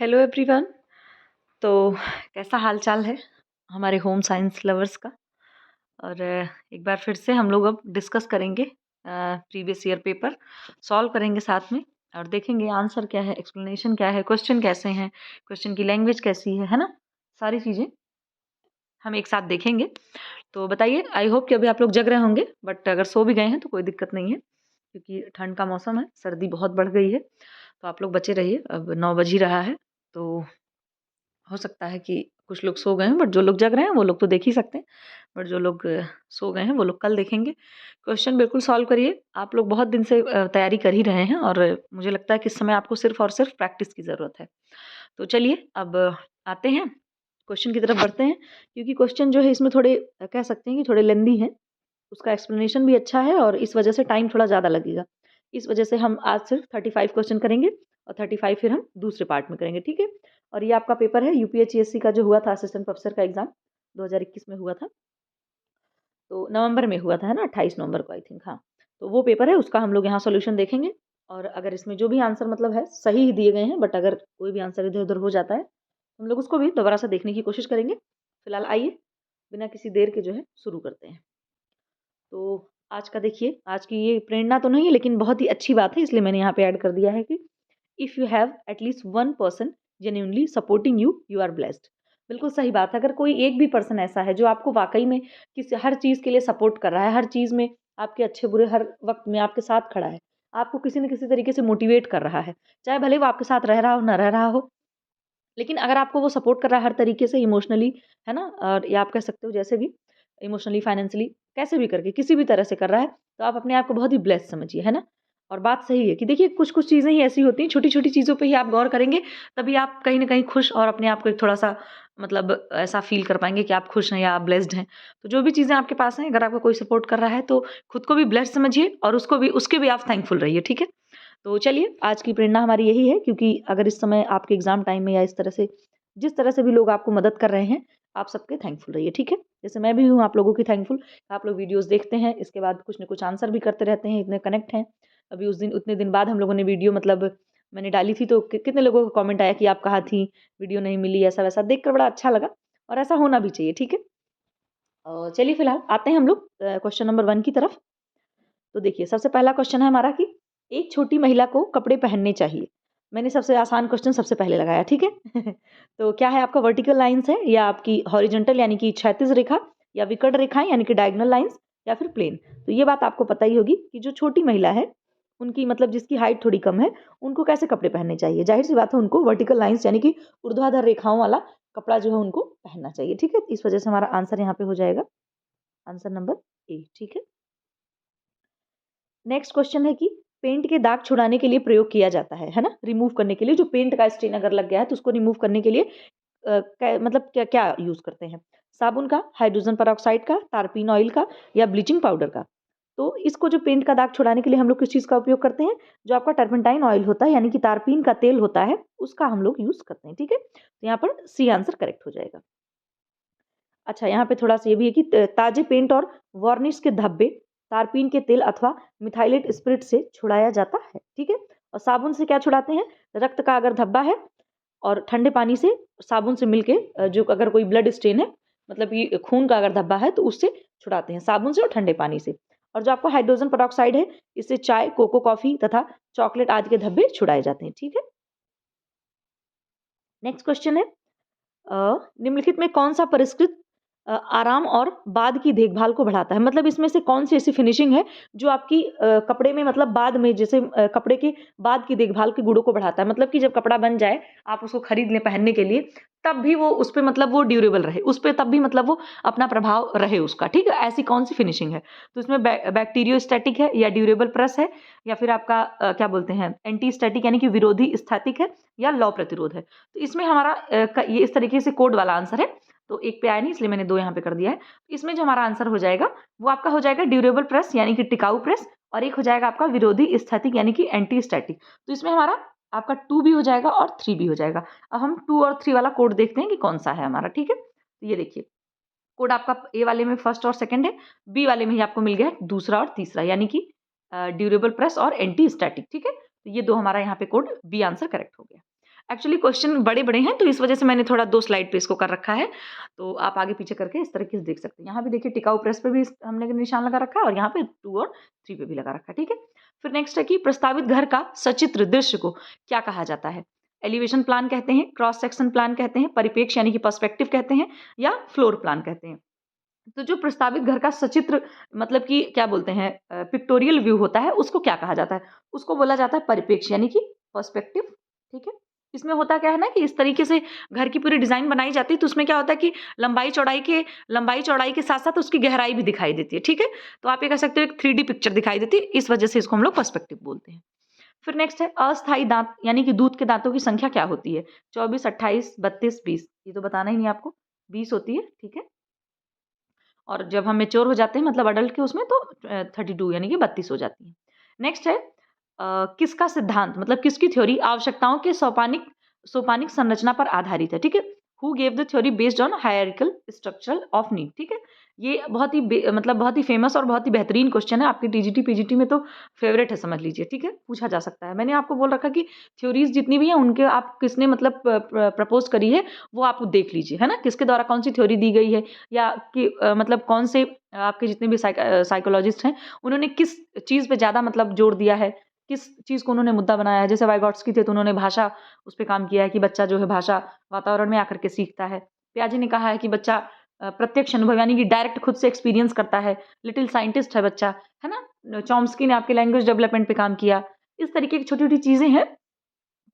Hello everyone. तो कैसा हाल चाल है हमारे होम साइंस लवर्स का। और एक बार फिर से हम लोग अब डिस्कस करेंगे, प्रीवियस ईयर पेपर सॉल्व करेंगे साथ में और देखेंगे आंसर क्या है, एक्सप्लेनेशन क्या है, क्वेश्चन कैसे हैं, क्वेश्चन की लैंग्वेज कैसी है ना। सारी चीज़ें हम एक साथ देखेंगे। तो बताइए, आई होप कि अभी आप लोग जग रहे होंगे, बट अगर सो भी गए हैं तो कोई दिक्कत नहीं है, क्योंकि ठंड का मौसम है, सर्दी बहुत बढ़ गई है। तो आप लोग बचे रहिए, अब 9 बज ही रहा है। तो हो सकता है कि कुछ लोग सो गए हैं, बट जो लोग जग रहे हैं वो लोग तो देख ही सकते हैं। बट जो लोग सो गए हैं वो लोग कल देखेंगे। क्वेश्चन बिल्कुल सॉल्व करिए। आप लोग बहुत दिन से तैयारी कर ही रहे हैं और मुझे लगता है कि इस समय आपको सिर्फ और सिर्फ प्रैक्टिस की ज़रूरत है। तो चलिए अब आते हैं, क्वेश्चन की तरफ बढ़ते हैं। क्योंकि क्वेश्चन जो है इसमें थोड़े कह सकते हैं कि थोड़े लेंदी हैं, उसका एक्सप्लेनेशन भी अच्छा है और इस वजह से टाइम थोड़ा ज़्यादा लगेगा। इस वजह से हम आज सिर्फ 35 क्वेश्चन करेंगे और 35 फिर हम दूसरे पार्ट में करेंगे, ठीक है। और ये आपका पेपर है यूपीएचसीएससी का जो हुआ था, असिस्टेंट प्रोफेसर का एग्जाम 2021 में हुआ था। तो नवंबर में हुआ था, है ना, 28 नवंबर को आई थिंक। हाँ, तो वो पेपर है, उसका हम लोग यहाँ सोल्यूशन देखेंगे। और अगर इसमें जो भी आंसर मतलब है सही ही दिए गए हैं, बट अगर कोई भी आंसर इधर उधर हो जाता है हम लोग उसको भी दोबारा से देखने की कोशिश करेंगे। फिलहाल आइए बिना किसी देर के जो है शुरू करते हैं। तो आज का देखिए, आज की ये प्रेरणा तो नहीं है लेकिन बहुत ही अच्छी बात है, इसलिए मैंने यहाँ पे ऐड कर दिया है कि if you have at least one person genuinely supporting you, you are blessed. बिल्कुल सही बात है। अगर कोई एक भी पर्सन ऐसा है जो आपको वाकई में किसी हर चीज़ के लिए सपोर्ट कर रहा है, हर चीज़ में आपके अच्छे बुरे हर वक्त में आपके साथ खड़ा है, आपको किसी न किसी तरीके से मोटिवेट कर रहा है, चाहे भले वो आपके साथ रह रहा हो ना रह रहा हो, लेकिन अगर आपको वो सपोर्ट कर रहा है हर तरीके से, इमोशनली, है ना, और या आप कह सकते हो जैसे भी, इमोशनली, फाइनेंशियली, कैसे भी करके किसी भी तरह से कर रहा है, तो आप अपने आप को बहुत ही ब्लेस्ड समझिए, है ना। और बात सही है कि देखिए कुछ कुछ चीज़ें ही ऐसी होती हैं, छोटी छोटी चीज़ों पे ही आप गौर करेंगे, तभी आप कहीं ना कहीं खुश और अपने आप को एक थोड़ा सा मतलब ऐसा फील कर पाएंगे कि आप खुश हैं या आप ब्लेस्ड हैं। तो जो भी चीज़ें आपके पास हैं, अगर आपको कोई सपोर्ट कर रहा है तो खुद को भी ब्लेस्ड समझिए और उसको भी, उसके भी आप थैंकफुल रहिए, ठीक है। तो चलिए, आज की प्रेरणा हमारी यही है, क्योंकि अगर इस समय आपके एग्जाम टाइम में या इस तरह से जिस तरह से भी लोग आपको मदद कर रहे हैं, आप सबके थैंकफुल रहिए, ठीक है। जैसे मैं भी हूँ आप लोगों की थैंकफुल। आप लोग वीडियोस देखते हैं, इसके बाद कुछ न कुछ आंसर भी करते रहते हैं, इतने कनेक्ट हैं। अभी उस दिन, उतने दिन बाद हम लोगों ने वीडियो मतलब मैंने डाली थी, तो कितने लोगों का कमेंट आया कि आप कहाँ थी, वीडियो नहीं मिली, ऐसा वैसा देखकर बड़ा अच्छा लगा। और ऐसा होना भी चाहिए, ठीक है। चलिए फिलहाल आते हैं हम लोग क्वेश्चन नंबर 1 की तरफ। तो देखिए, सबसे पहला क्वेश्चन है हमारा कि एक छोटी महिला को कपड़े पहनने चाहिए। मैंने सबसे आसान क्वेश्चन सबसे पहले लगाया, ठीक है। तो क्या है आपका, वर्टिकल लाइंस है या आपकी हॉरिजॉन्टल यानी कि क्षैतिज रेखा, या विकर्ण रेखाएं यानी कि डायगोनल लाइंस, या फिर प्लेन। तो ये बात आपको पता ही होगी कि जो छोटी महिला है उनकी मतलब जिसकी हाइट थोड़ी कम है, उनको कैसे कपड़े पहनने चाहिए। जाहिर सी बात है, उनको वर्टिकल लाइंस यानी कि ऊर्ध्वाधर रेखाओं वाला कपड़ा जो है उनको पहनना चाहिए, ठीक है। इस वजह से हमारा आंसर यहाँ पे हो जाएगा आंसर नंबर ए, ठीक है। नेक्स्ट क्वेश्चन है कि पेंट के दाग छुड़ाने के लिए प्रयोग किया जाता है ना, रिमूव करने के लिए, जो पेंट का स्टेन अगर लग गया है तो उसको रिमूव करने के लिए मतलब क्या क्या यूज करते हैं। साबुन का, हाइड्रोजन पेरोक्साइड का, तारपीन ऑयल का, या ब्लीचिंग पाउडर का। तो इसको जो पेंट का दाग छुड़ाने के लिए हम लोग किस चीज का उपयोग करते हैं, जो आपका टर्पेंटाइन ऑयल होता है यानी कि तारपीन का तेल होता है, उसका हम लोग यूज करते हैं, ठीक है। तो यहाँ पर सी आंसर करेक्ट हो जाएगा। अच्छा, यहाँ पे थोड़ा सा ये भी है कि ताजे पेंट और वार्निश के धब्बे तारपीन के तेल अथवा मिथाइलेट स्पिरिट से छुड़ाया जाता है, ठीक है। और साबुन से क्या छुड़ाते हैं, रक्त का अगर धब्बा है और ठंडे पानी से साबुन से मिलके जो अगर कोई ब्लड स्टेन है, मतलब ये खून का अगर धब्बा है, तो उससे छुड़ाते हैं, साबुन से और ठंडे पानी से। और जो आपको हाइड्रोजन पेरोक्साइड है, इससे चाय, कोको कॉफी तथा चॉकलेट आदि के धब्बे छुड़ाए जाते हैं, ठीक है। नेक्स्ट क्वेश्चन है, निम्नलिखित में कौन सा परिष्कृत आराम और बाद की देखभाल को बढ़ाता है। मतलब इसमें से कौन सी ऐसी फिनिशिंग है जो आपकी कपड़े में, मतलब बाद में, जैसे कपड़े के बाद की देखभाल के गुणों को बढ़ाता है। मतलब कि जब कपड़ा बन जाए, आप उसको खरीद लें पहनने के लिए, तब भी वो उस पे मतलब वो ड्यूरेबल रहे, उस पे तब भी मतलब वो अपना प्रभाव रहे उसका, ठीक है। ऐसी कौन सी फिनिशिंग है। तो इसमें बैक्टीरियोस्टैटिक है, या ड्यूरेबल प्रेस है, या फिर आपका क्या बोलते हैं, एंटी स्टैटिक यानी कि विरोधी स्थैतिक है, या लौ प्रतिरोध है। तो इसमें हमारा ये इस तरीके से कोड वाला आंसर है। तो एक पे आया नहीं, इसलिए मैंने 2 यहाँ पे कर दिया है। इसमें जो हमारा आंसर हो जाएगा वो आपका हो जाएगा ड्यूरेबल प्रेस यानी कि टिकाऊ प्रेस, और एक हो जाएगा आपका विरोधी स्थैतिक यानी कि एंटी स्टैटिक। तो इसमें हमारा आपका 2 भी हो जाएगा और 3 भी हो जाएगा। अब हम 2 और 3 वाला कोड देखते हैं कि कौन सा है हमारा, ठीक है। तो ये देखिए, कोड आपका ए वाले में फर्स्ट और सेकंड है, बी वाले में ही आपको मिल गया है दूसरा और तीसरा, यानी कि ड्यूरेबल प्रेस और एंटी स्टैटिक, ठीक है। तो ये 2 हमारा यहाँ पे कोड बी आंसर करेक्ट हो गया। एक्चुअली क्वेश्चन बड़े-बड़े हैं, तो इस वजह से मैंने थोड़ा 2 स्लाइड पे इसको कर रखा है। तो आप आगे-पीछे करके इस तरीके से देख सकते हैं। यहाँ भी देखिए टिकाऊ प्रेस पे भी हमने निशान लगा रखा है और यहाँ पे 2 और 3 पे भी लगा रखा है, ठीक है? फिर नेक्स्ट है कि प्रस्तावित घर का सचित्र दृश्य को क्या कहा जाता है? एलिवेशन प्लान कहते हैं, क्रॉस सेक्शन प्लान कहते हैं, परिप्रेक्ष्य यानी कि पर्सपेक्टिव कहते हैं या फ्लोर प्लान कहते हैं। तो जो प्रस्तावित घर का सचित्र मतलब कि क्या बोलते हैं पिक्टोरियल व्यू होता है, उसको क्या कहा जाता है? उसको बोला जाता है परिप्रेक्ष्य यानी कि पर्सपेक्टिव, ठीक है? इसमें होता क्या है ना कि इस तरीके से घर की पूरी डिज़ाइन बनाई जाती है, तो उसमें क्या होता है कि लंबाई-चौड़ाई के साथ-साथ उसकी गहराई भी दिखाई देती है, ठीक है? तो आप ये कह सकते हो एक 3D पिक्चर दिखाई देती है, इस वजह से इसको हम लोग पर्सपेक्टिव बोलते हैं। फिर नेक्स्ट है अस्थायी दाँत यानी कि दूध के दाँतों की संख्या क्या होती है? 24, 28, 32, 20 ये तो बताना ही नहीं आपको, 20 होती है, ठीक है? और जब हम मैच्योर हो जाते हैं मतलब अडल्ट के उसमें तो 32 यानी कि 32 हो जाती है। नेक्स्ट है किसका सिद्धांत मतलब किसकी थ्योरी आवश्यकताओं के सोपानिक संरचना पर आधारित है, ठीक है? Who gave the theory based on hierarchical structure of need, ठीक है? ये बहुत ही मतलब बहुत ही फेमस और बहुत ही बेहतरीन क्वेश्चन है आपके टीजीटी पीजीटी में तो फेवरेट है समझ लीजिए, ठीक है? पूछा जा सकता है। मैंने आपको बोल रखा कि थ्योरीज जितनी भी हैं उनके आप किसने मतलब प्रपोज करी है वो आप देख लीजिए, है ना? किसके द्वारा कौन सी थ्योरी दी गई है या कि मतलब कौन से आपके जितने भी साइकोलॉजिस्ट हैं उन्होंने किस चीज़ पे ज़्यादा मतलब जोर दिया है, किस चीज़ को उन्होंने मुद्दा बनाया है। जैसे वाइगॉट्स्की थे तो उन्होंने भाषा उस पे काम किया है कि बच्चा जो है भाषा वातावरण में आकर के सीखता है। पियाजे ने कहा है कि बच्चा प्रत्यक्ष अनुभव यानी कि डायरेक्ट खुद से एक्सपीरियंस करता है। लिटिल साइंटिस्ट है बच्चा, है ना? चॉम्स्की ने आपके लैंग्वेज डेवलपमेंट पे काम किया। इस तरीके की छोटी-छोटी चीज़ें हैं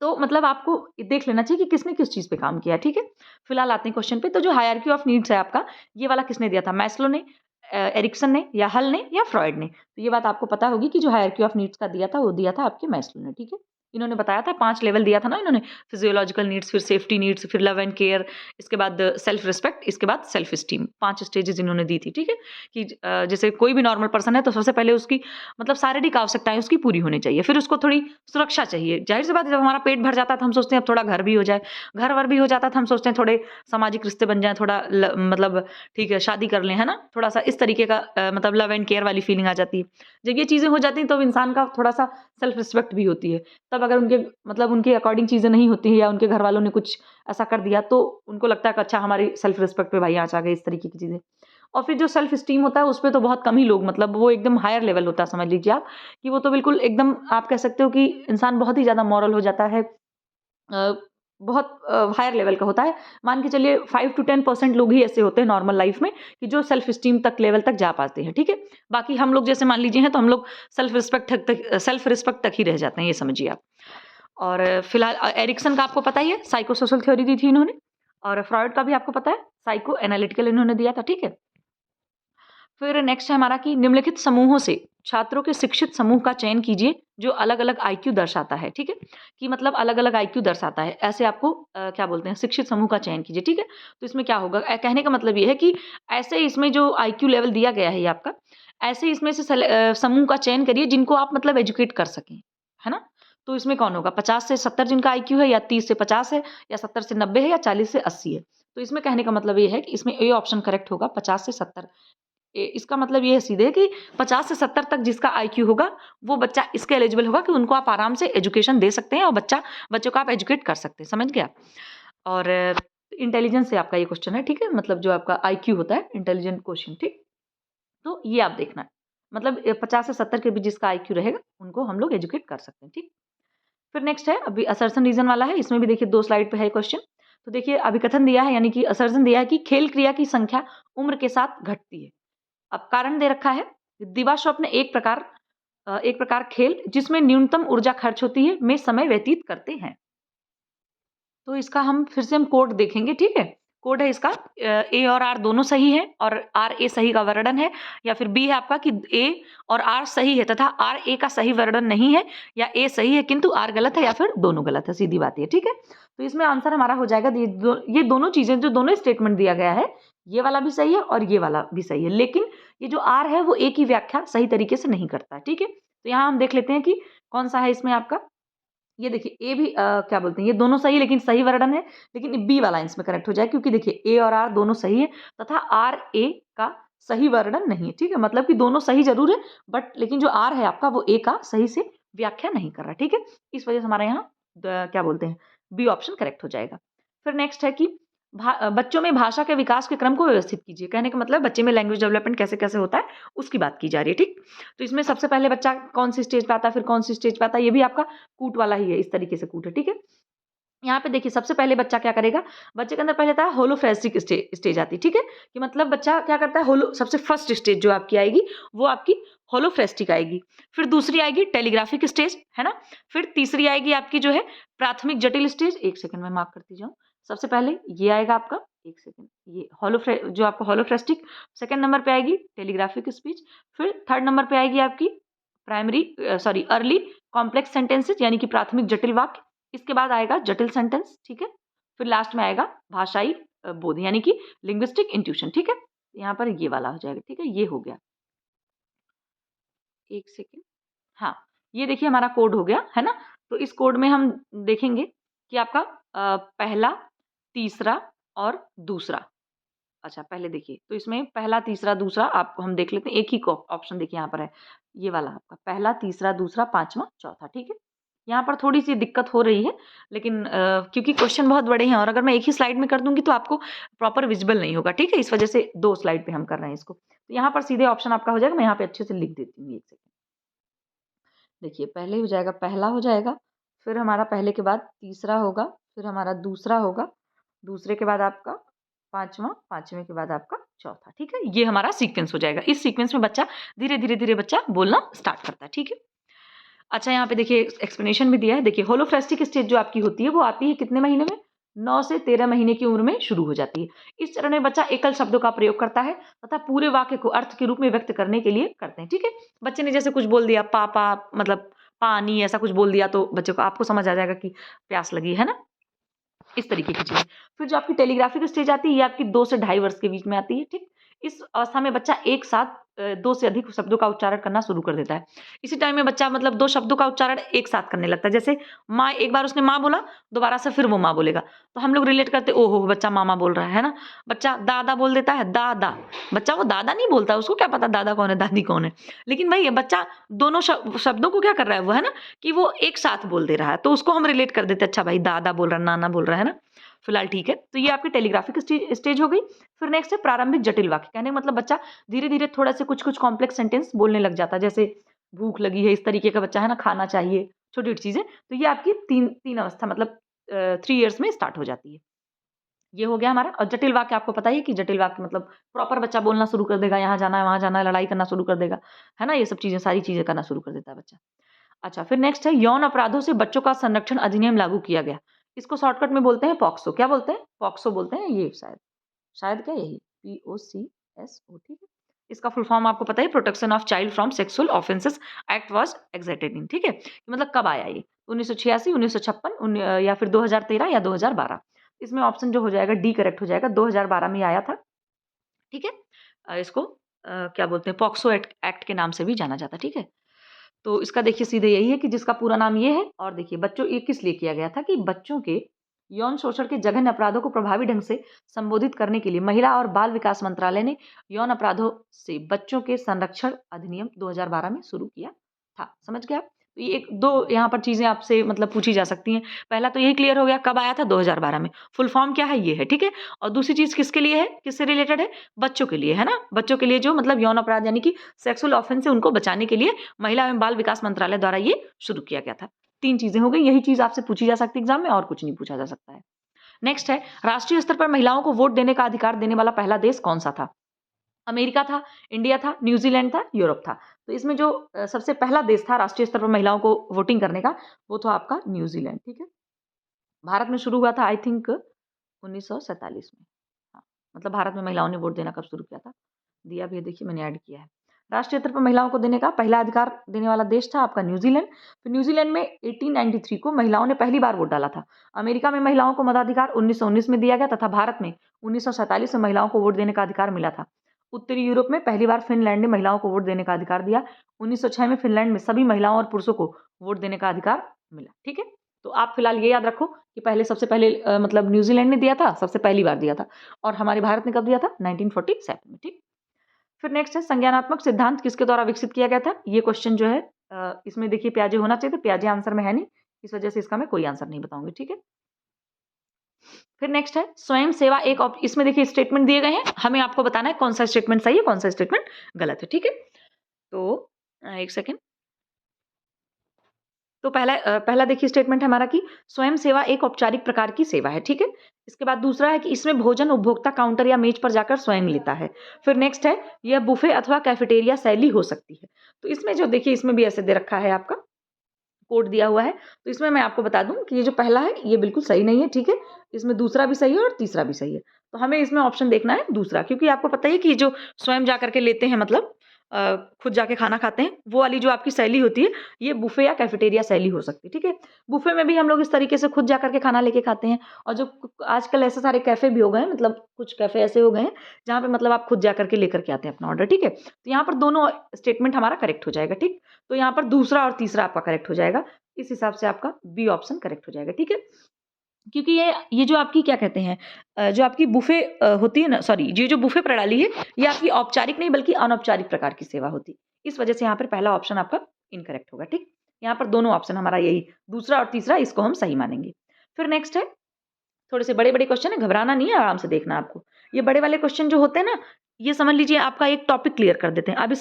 तो मतलब आपको देख लेना चाहिए कि किसने किस चीज़ पे काम किया है, ठीक है? फिलहाल आते हैं क्वेश्चन पे, तो जो हायरार्की ऑफ नीड्स है आपका, ये वाला किसने दिया था? मैस्लो ने, एरिक्सन ने या हल ने या फ्रॉइड ने? तो ये बात आपको पता होगी कि जो हायरार्की ऑफ नीड्स का दिया था, वो दिया था आपके मैस्लो ने, ठीक है? इन्होंने बताया था 5 लेवल दिया था ना इन्होंने, फिजियोलॉजिकल नीड्स, फिर सेफ्टी नीड्स, फिर लव एंड केयर, इसके बाद सेल्फ रिस्पेक्ट, इसके बाद सेल्फ एस्टीम, 5 स्टेजेज़ इन्होंने दी थी, ठीक है? कि जैसे कोई भी नॉर्मल पर्सन है तो सबसे पहले उसकी मतलब शारीरिक आवश्यकताएँ उसकी पूरी होनी चाहिए, फिर उसको थोड़ी सुरक्षा चाहिए। ज़ाहिर-सी बात है जब हमारा पेट भर जाता है तो हम सोचते हैं अब थोड़ा घर भी हो जाए। घर-वर भी हो जाता है तो हम सोचते हैं थोड़े सामाजिक रिश्ते बन जाएँ, थोड़ा मतलब ठीक है शादी कर लें, है ना? थोड़ा-सा इस तरीके का मतलब लव एंड केयर वाली फीलिंग आ जाती है। जब ये चीज़ें हो जाती हैं तब इंसान का थोड़ा-सा सेल्फ रिस्पेक्ट भी होती है। तब अगर उनके मतलब उनके अकॉर्डिंग चीज़ें नहीं होती हैं या उनके घरवालों ने कुछ ऐसा कर दिया तो उनको लगता है कि अच्छा हमारी सेल्फ रिस्पेक्ट पे भाई आँच आ गई, इस तरीके की चीज़ें। और फिर जो सेल्फ एस्टीम होता है उसपे तो बहुत कम ही लोग मतलब वो एकदम हायर लेवल होता है समझ लीजिए आप, कि वो तो बिल्कुल एकदम आप कह सकते हो कि इंसान बहुत ही ज़्यादा मॉरल हो जाता है। बहुत हायर लेवल का होता है। मान के चलिए 5 टू 10% लोग ही ऐसे होते हैं नॉर्मल लाइफ में कि जो सेल्फ एस्टीम तक लेवल तक जा पाते हैं, ठीक है? बाकी हम लोग जैसे मान लीजिए हैं तो हम लोग सेल्फ रिस्पेक्ट तक ही रह जाते हैं, ये समझिए आप। और फिलहाल एरिक्सन का आपको पता ही है, साइको सोशल थ्योरी दी थी इन्होंने और फ्रॉइड का भी आपको पता है, साइको एनालिटिकल इन्होंने दिया था, ठीक है? फिर नेक्स्ट है हमारा कि निम्नलिखित समूहों से छात्रों के शिक्षित समूह का चयन कीजिए जो अलग-अलग आईक्यू दर्शाता है, ठीक है? कि मतलब अलग-अलग आईक्यू दर्शाता है। ऐसे आपको क्या बोलते हैं शिक्षित समूह का चयन कीजिए, ठीक है? तो इसमें क्या होगा कहने का मतलब ये है कि ऐसे इसमें जो आईक्यू लेवल दिया गया है ये आपका, ऐसे इसमें से समूह का चयन करिए जिनको आप मतलब एजुकेट कर सकें, है ना? तो इसमें कौन होगा 50 से 70 जिनका आईक्यू है या 30 से 50 है या 70 से 90 है या 40 से 80 है। तो इसमें कहने का मतलब ये है कि इसमें ए ऑप्शन करेक्ट होगा 50 से 70 इसका मतलब ये है सीधे कि 50 से 70 तक जिसका आईक्यू होगा, वो बच्चा इसके एलिजिबल होगा कि उनको आप आराम से एजुकेशन दे सकते हैं और बच्चों को आप एजुकेट कर सकते हैं, समझ गए आप? और इंटेलिजेंस से आपका ये क्वेश्चन है, ठीक है? मतलब जो आपका आईक्यू होता है, इंटेलिजेंट क्वोटिएंट, ठीक? तो ये आप देखना है। मतलब 50 से 70 के बीच जिसका आईक्यू रहेगा, उनको हम लोग एजुकेट कर सकते हैं, ठीक? फिर नेक्स्ट है अभी असर्शन रीज़न वाला है, इसमें भी देखिए 2 स्लाइड पे है क्वेश्चन। तो देखिए अभिकथन दिया है यानी कि असर्शन दिया है कि खेल क्रिया की संख्या उम्र के साथ घटती है। अब कारण दे रखा है दिवा स्वप्न एक प्रकार खेल जिसमें न्यूनतम ऊर्जा खर्च होती है में समय व्यतीत करते हैं। तो इसका हम फिर से हम कोड देखेंगे, ठीक है? कोड है इसका ए और आर दोनों सही है और आर ए सही का वर्णन है या फिर बी है आपका कि ए और आर सही है तथा आर ए का सही वर्णन नहीं है या ए सही है किंतु आर गलत है या फिर दोनों गलत है, सीधी बात है, ठीक है? तो इसमें आंसर हमारा हो जाएगा ये दोनों चीजें जो दोनों स्टेटमेंट दिया गया है ये वाला भी सही है और ये वाला भी सही है, लेकिन ये जो आर है वो ए की व्याख्या सही तरीके से नहीं करता है, ठीक है? तो यहाँ हम देख लेते हैं कि कौन सा है इसमें आपका ये देखिए ए भी क्या बोलते हैं ये दोनों सही लेकिन सही वर्णन है, लेकिन बी वाला इसमें करेक्ट हो जाए क्योंकि देखिए ए और आर दोनों सही है तथा आर ए का सही वर्णन नहीं है, ठीक है? मतलब कि दोनों सही जरूर है बट लेकिन जो आर है आपका वो ए का सही से व्याख्या नहीं कर रहा, ठीक है? इस वजह से हमारा यहाँ क्या बोलते हैं बी ऑप्शन करेक्ट हो जाएगा। फिर नेक्स्ट है कि बच्चों में भाषा के विकास के क्रम को व्यवस्थित कीजिए। कहने का मतलब बच्चे में लैंग्वेज डेवलपमेंट कैसे-कैसे होता है, उसकी बात की जा रही है, ठीक? तो इसमें सबसे पहले बच्चा कौन सी स्टेज पे आता है, फिर कौन सी स्टेज पे आता है, ये भी आपका कूट वाला ही है, इस तरीके से कूट है, ठीक है? यहाँ पे देखिए सबसे पहले बच्चा क्या करेगा, बच्चे के अंदर पहले आता है होलोफ्रेस्टिक स्टेज आती है, ठीक है? कि मतलब बच्चा क्या करता है, होलो सबसे फर्स्ट स्टेज जो आपकी आएगी, वो आपकी होलोफ्रेस्टिक आएगी। फिर दूसरी आएगी टेलीग्राफिक स्टेज, है ना? फिर तीसरी आएगी आपकी जो है प्राथमिक जटिल स्टेज, 1 सेकंड में मार्क करती जाऊँ। सबसे पहले ये आएगा आपका, 1 सेकंड, ये जो आपका होलोफ्रेस्टिक, सेकंड नंबर पे आएगी टेलीग्राफिक स्पीच, फिर थर्ड नंबर पे आएगी आपकी अर्ली कॉम्प्लेक्स सेंटेंसेस यानी कि प्राथमिक जटिल वाक्य। इसके बाद आएगा जटिल सेंटेंस, ठीक है? फिर लास्ट में आएगा भाषाई बोध यानी कि लिंग्विस्टिक इंट्यूशन, ठीक है? यहाँ पर ये वाला हो जाएगा, ठीक है? ये हो गया। 1 सेकंड, हाँ, ये देखिए हमारा कोड हो गया, है ना? तो इस कोड में हम देखेंगे कि आपका पहला, तीसरा और दूसरा। अच्छा पहले देखिए, तो इसमें पहला, तीसरा, दूसरा आप हम देख लेते हैं। एक ही को ऑप्शन देखिए यहाँ पर है, ये वाला आपका पहला, तीसरा, दूसरा, पाँचवाँ, चौथा, ठीक है? यहाँ पर थोड़ी-सी दिक्कत हो रही है, लेकिन क्योंकि क्वेश्चन बहुत बड़े हैं और अगर मैं एक ही स्लाइड में कर दूँगी तो आपको प्रॉपर विजिबल नहीं होगा, ठीक है? इस वजह से 2 स्लाइड पे हम कर रहे हैं इसको। तो यहाँ पर सीधे ऑप्शन आपका हो जाएगा, मैं यहाँ पे अच्छे से लिख देती हूँ, 1 सेकंड। देखिए पहले हो जाएगा, पहला हो जाएगा, फिर हमारा पहले के बाद तीसरा होगा, फिर हमारा दूसरा होगा, दूसरे के बाद आपका पाँचवाँ, पाँचवें के बाद आपका चौथा, ठीक है? ये हमारा सीक्वेंस हो जाएगा। इस सीक्वेंस में बच्चा धीरे-धीरे बच्चा बोलना स्टार्ट करता है, ठीक है? अच्छा यहाँ पे देखिए एक्सप्लेनेशन भी दिया है। देखिए होलोफ्रेस्टिक स्टेज जो आपकी होती है वो आती है कितने महीने में? 9 से 13 महीने की उम्र में शुरू हो जाती है। इस चरण में बच्चा एकल शब्दों का प्रयोग करता है तथा पूरे वाक्य को अर्थ के रूप में व्यक्त करने के लिए करते हैं, ठीक है? बच्चे ने जैसे कुछ बोल दिया पापा मतलब पानी ऐसा कुछ बोल दिया तो बच्चे को आपको समझ आ जाएगा कि प्यास लगी, है ना? इस तरीके की चीज़ें। फिर जो आपकी टेलीग्राफिक स्टेज आती है ये आपकी 2 से ढाई वर्ष के बीच में आती है, ठीक? इस अवस्था में बच्चा एक साथ 2 से अधिक शब्दों का उच्चारण करना शुरू कर देता है। इसी टाइम में बच्चा मतलब 2 शब्दों का उच्चारण एक साथ करने लगता है। जैसे माँ, एक बार उसने माँ बोला, दोबारा से फिर वो माँ बोलेगा। तो हम लोग रिलेट करते हैं, ओहो! बच्चा मामा बोल रहा है ना? बच्चा दादा बोल देता है, दादा। बच्चा वो दादा नहीं बोलता, उसको क्या पता दादा कौन है, दादी कौन है? लेकिन भई बच्चा दोनों शब्दों को क्या कर रहा है वो, है ना? कि वो एक साथ बोल दे रहा है। तो उसको हम रिलेट कर देते हैं, अच्छा भाई दादा बोल रहा है, नाना बोल रहा है ना? फिलहाल ठीक है। तो ये आपकी टेलीग्राफिक स्टेज हो गई। फिर नेक्स्ट है प्रारंभिक जटिल वाक्य। कहने का मतलब बच्चा धीरे-धीरे थोड़ा से कुछ-कुछ कॉम्प्लेक्स सेंटेंस बोलने लग जाता है। जैसे भूख लगी है, इस तरीके का बच्चा है ना, खाना चाहिए, छोटी-छोटी चीज़ें। तो ये आपकी 3 अवस्था मतलब 3 इयर्स में स्टार्ट हो जाती है। ये हो गया हमारा। और जटिल वाक्य आपको पता ही है कि जटिल वाक्य मतलब प्रॉपर बच्चा बोलना शुरू कर देगा, यहाँ जाना है, वहाँ जाना है, लड़ाई करना शुरू कर देगा। है ना? ये सब चीज़ें, सारी चीज़ें करना शुरू कर देता है बच्चा। अच्छा, फिर नेक्स्ट है यौन अपराधों से बच्चों का संरक्षण अधिनियम लागू किया गया। इसको शॉर्टकट में बोलते हैं पॉक्सो। क्या बोलते हैं? पॉक्सो बोलते हैं ये शायद। शायद क्या यही? POCSO, ठीक है? इसका फुल फॉर्म आपको पता है, protection of child from sexual offences act was एक्सेटेड इन, ठीक है? मतलब कब आया ये? 1986, 1956 या फिर 2013 या 2012। इसमें ऑप्शन जो हो जाएगा डी करेक्ट हो जाएगा। 2012 में ये आया था, ठीक है? इसको क्या बोलते हैं, पॉक्सो एक्ट के नाम से भी जाना जाता है, ठीक है? तो इसका देखिए सीधे यही है कि जिसका पूरा नाम ये है। और देखिए बच्चों, ये किस लिए किया गया था कि बच्चों के यौन शोषण के जघन्य अपराधों को प्रभावी ढंग से संबोधित करने के लिए महिला और बाल विकास मंत्रालय ने यौन अपराधों से बच्चों के संरक्षण अधिनियम 2012 में शुरू किया था। समझ गए आप? तो ये एक दो यहाँ पर चीजें आपसे मतलब पूछी जा सकती हैं। पहला तो यही क्लियर हो गया, कब आया था? 2012 में। फुल फॉर्म क्या है? ये है, ठीक है? और दूसरी चीज किसके लिए है, किससे रिलेटेड है? बच्चों के लिए, है ना? बच्चों के लिए जो मतलब यौन अपराध यानी कि सेक्सुअल ऑफेंस से उनको बचाने के लिए महिला एवं बाल विकास मंत्रालय द्वारा ये शुरू किया गया था। 3 चीजें हो गई। यही चीज आपसे पूछी जा सकती है एग्जाम में, और कुछ नहीं पूछा जा सकता है। नेक्स्ट है राष्ट्रीय स्तर पर महिलाओं को वोट देने का अधिकार देने वाला पहला देश कौन सा था? अमेरिका था, इंडिया था, न्यूजीलैंड था, यूरोप था। तो इसमें जो सबसे पहला देश था राष्ट्रीय स्तर पर महिलाओं को वोटिंग करने का, वो था आपका न्यूजीलैंड, ठीक है? भारत में शुरू हुआ था आई थिंक 1947 में। हाँ, मतलब भारत में महिलाओं ने वोट देना कब शुरू किया था? दिया भी है, देखिए मैंने ऐड किया है। राष्ट्रीय स्तर पर महिलाओं को देने का पहला अधिकार देने वाला देश था आपका न्यूजीलैंड। तो न्यूजीलैंड में 1893 को महिलाओं ने पहली बार वोट डाला था। अमेरिका में महिलाओं को मताधिकार 1919 में दिया गया तथा भारत में 1947 में महिलाओं को वोट देने का अधिकार मिला था। उत्तरी यूरोप में पहली बार फिनलैंड ने महिलाओं को वोट देने का अधिकार दिया। 1906 में फिनलैंड में सभी महिलाओं और पुरुषों को वोट देने का अधिकार मिला, ठीक है? तो आप फिलहाल ये याद रखो कि पहले सबसे पहले मतलब न्यूजीलैंड ने दिया था, सबसे पहली बार दिया था। और हमारे भारत ने कब दिया था? 1947 में, ठीक? फिर नेक्स्ट है संज्ञानात्मक सिद्धांत किसके द्वारा विकसित किया गया था? ये क्वेश्चन जो है इसमें देखिए प्याजे होना चाहिए, तो प्याजे आंसर में है नहीं, इस वजह से इसका मैं कोई आंसर नहीं बताऊंगी, ठीक है? फिर नेक्स्ट है स्वयं सेवा एक इसमें देखिए स्टेटमेंट दिए गए हैं, हमें आपको बताना है कौन सा स्टेटमेंट सही है, कौन सा स्टेटमेंट गलत है, ठीक है। तो एक सेकेंड। तो पहला देखिए स्टेटमेंट है हमारा कि स्वयं सेवा एक औपचारिक प्रकार की सेवा है, ठीक है। इसके बाद दूसरा है कि इसमें भोजन उपभोक्ता काउंटर या मेज पर जाकर स्वयं लेता है। फिर नेक्स्ट है यह बुफे अथवा कैफेटेरिया शैली हो सकती है। तो इसमें जो देखिए इसमें भी ऐसे दे रखा है, आपका कोड दिया हुआ है। तो इसमें मैं आपको बता दूं कि ये जो पहला है ये बिल्कुल सही नहीं है, ठीक है। इसमें दूसरा भी सही है और तीसरा भी सही है। तो हमें इसमें ऑप्शन देखना है दूसरा, क्योंकि आपको पता ही है कि जो स्वयं जा करके लेते हैं, मतलब खुद जाके खाना खाते हैं, वो वाली जो आपकी शैली होती है ये बुफे या कैफेटेरिया शैली हो सकती है, ठीक है। बुफे में भी हम लोग इस तरीके से खुद जा करके खाना लेके खाते हैं, और जो आजकल ऐसे सारे कैफे भी हो गए हैं, मतलब कुछ कैफे ऐसे हो गए हैं जहाँ पे मतलब आप खुद जा करके लेकर के आते हैं अपना ऑर्डर, ठीक है। तो यहाँ पर दोनों स्टेटमेंट हमारा करेक्ट हो जाएगा, ठीक। तो यहाँ पर दूसरा और तीसरा आपका करेक्ट हो जाएगा। इस हिसाब से आपका बी ऑप्शन करेक्ट हो जाएगा, ठीक है। क्योंकि ये जो आपकी क्या कहते हैं जो आपकी बुफे होती है ना, सॉरी, ये जो बुफे प्रणाली है ये आपकी औपचारिक नहीं बल्कि अनौपचारिक प्रकार की सेवा होती है। इस वजह से यहाँ पर पहला ऑप्शन आपका इनकरेक्ट होगा, ठीक। यहाँ पर दोनों ऑप्शन हमारा यही दूसरा और तीसरा, इसको हम सही मानेंगे। फिर नेक्स्ट है, थोड़े से बड़े बड़े क्वेश्चन है, घबराना नहीं है, आराम से देखना आपको। ये बड़े वाले क्वेश्चन जो होते हैं ना, ये समझ लीजिए आपका एक टॉपिक क्लियर कर देते हैं। अब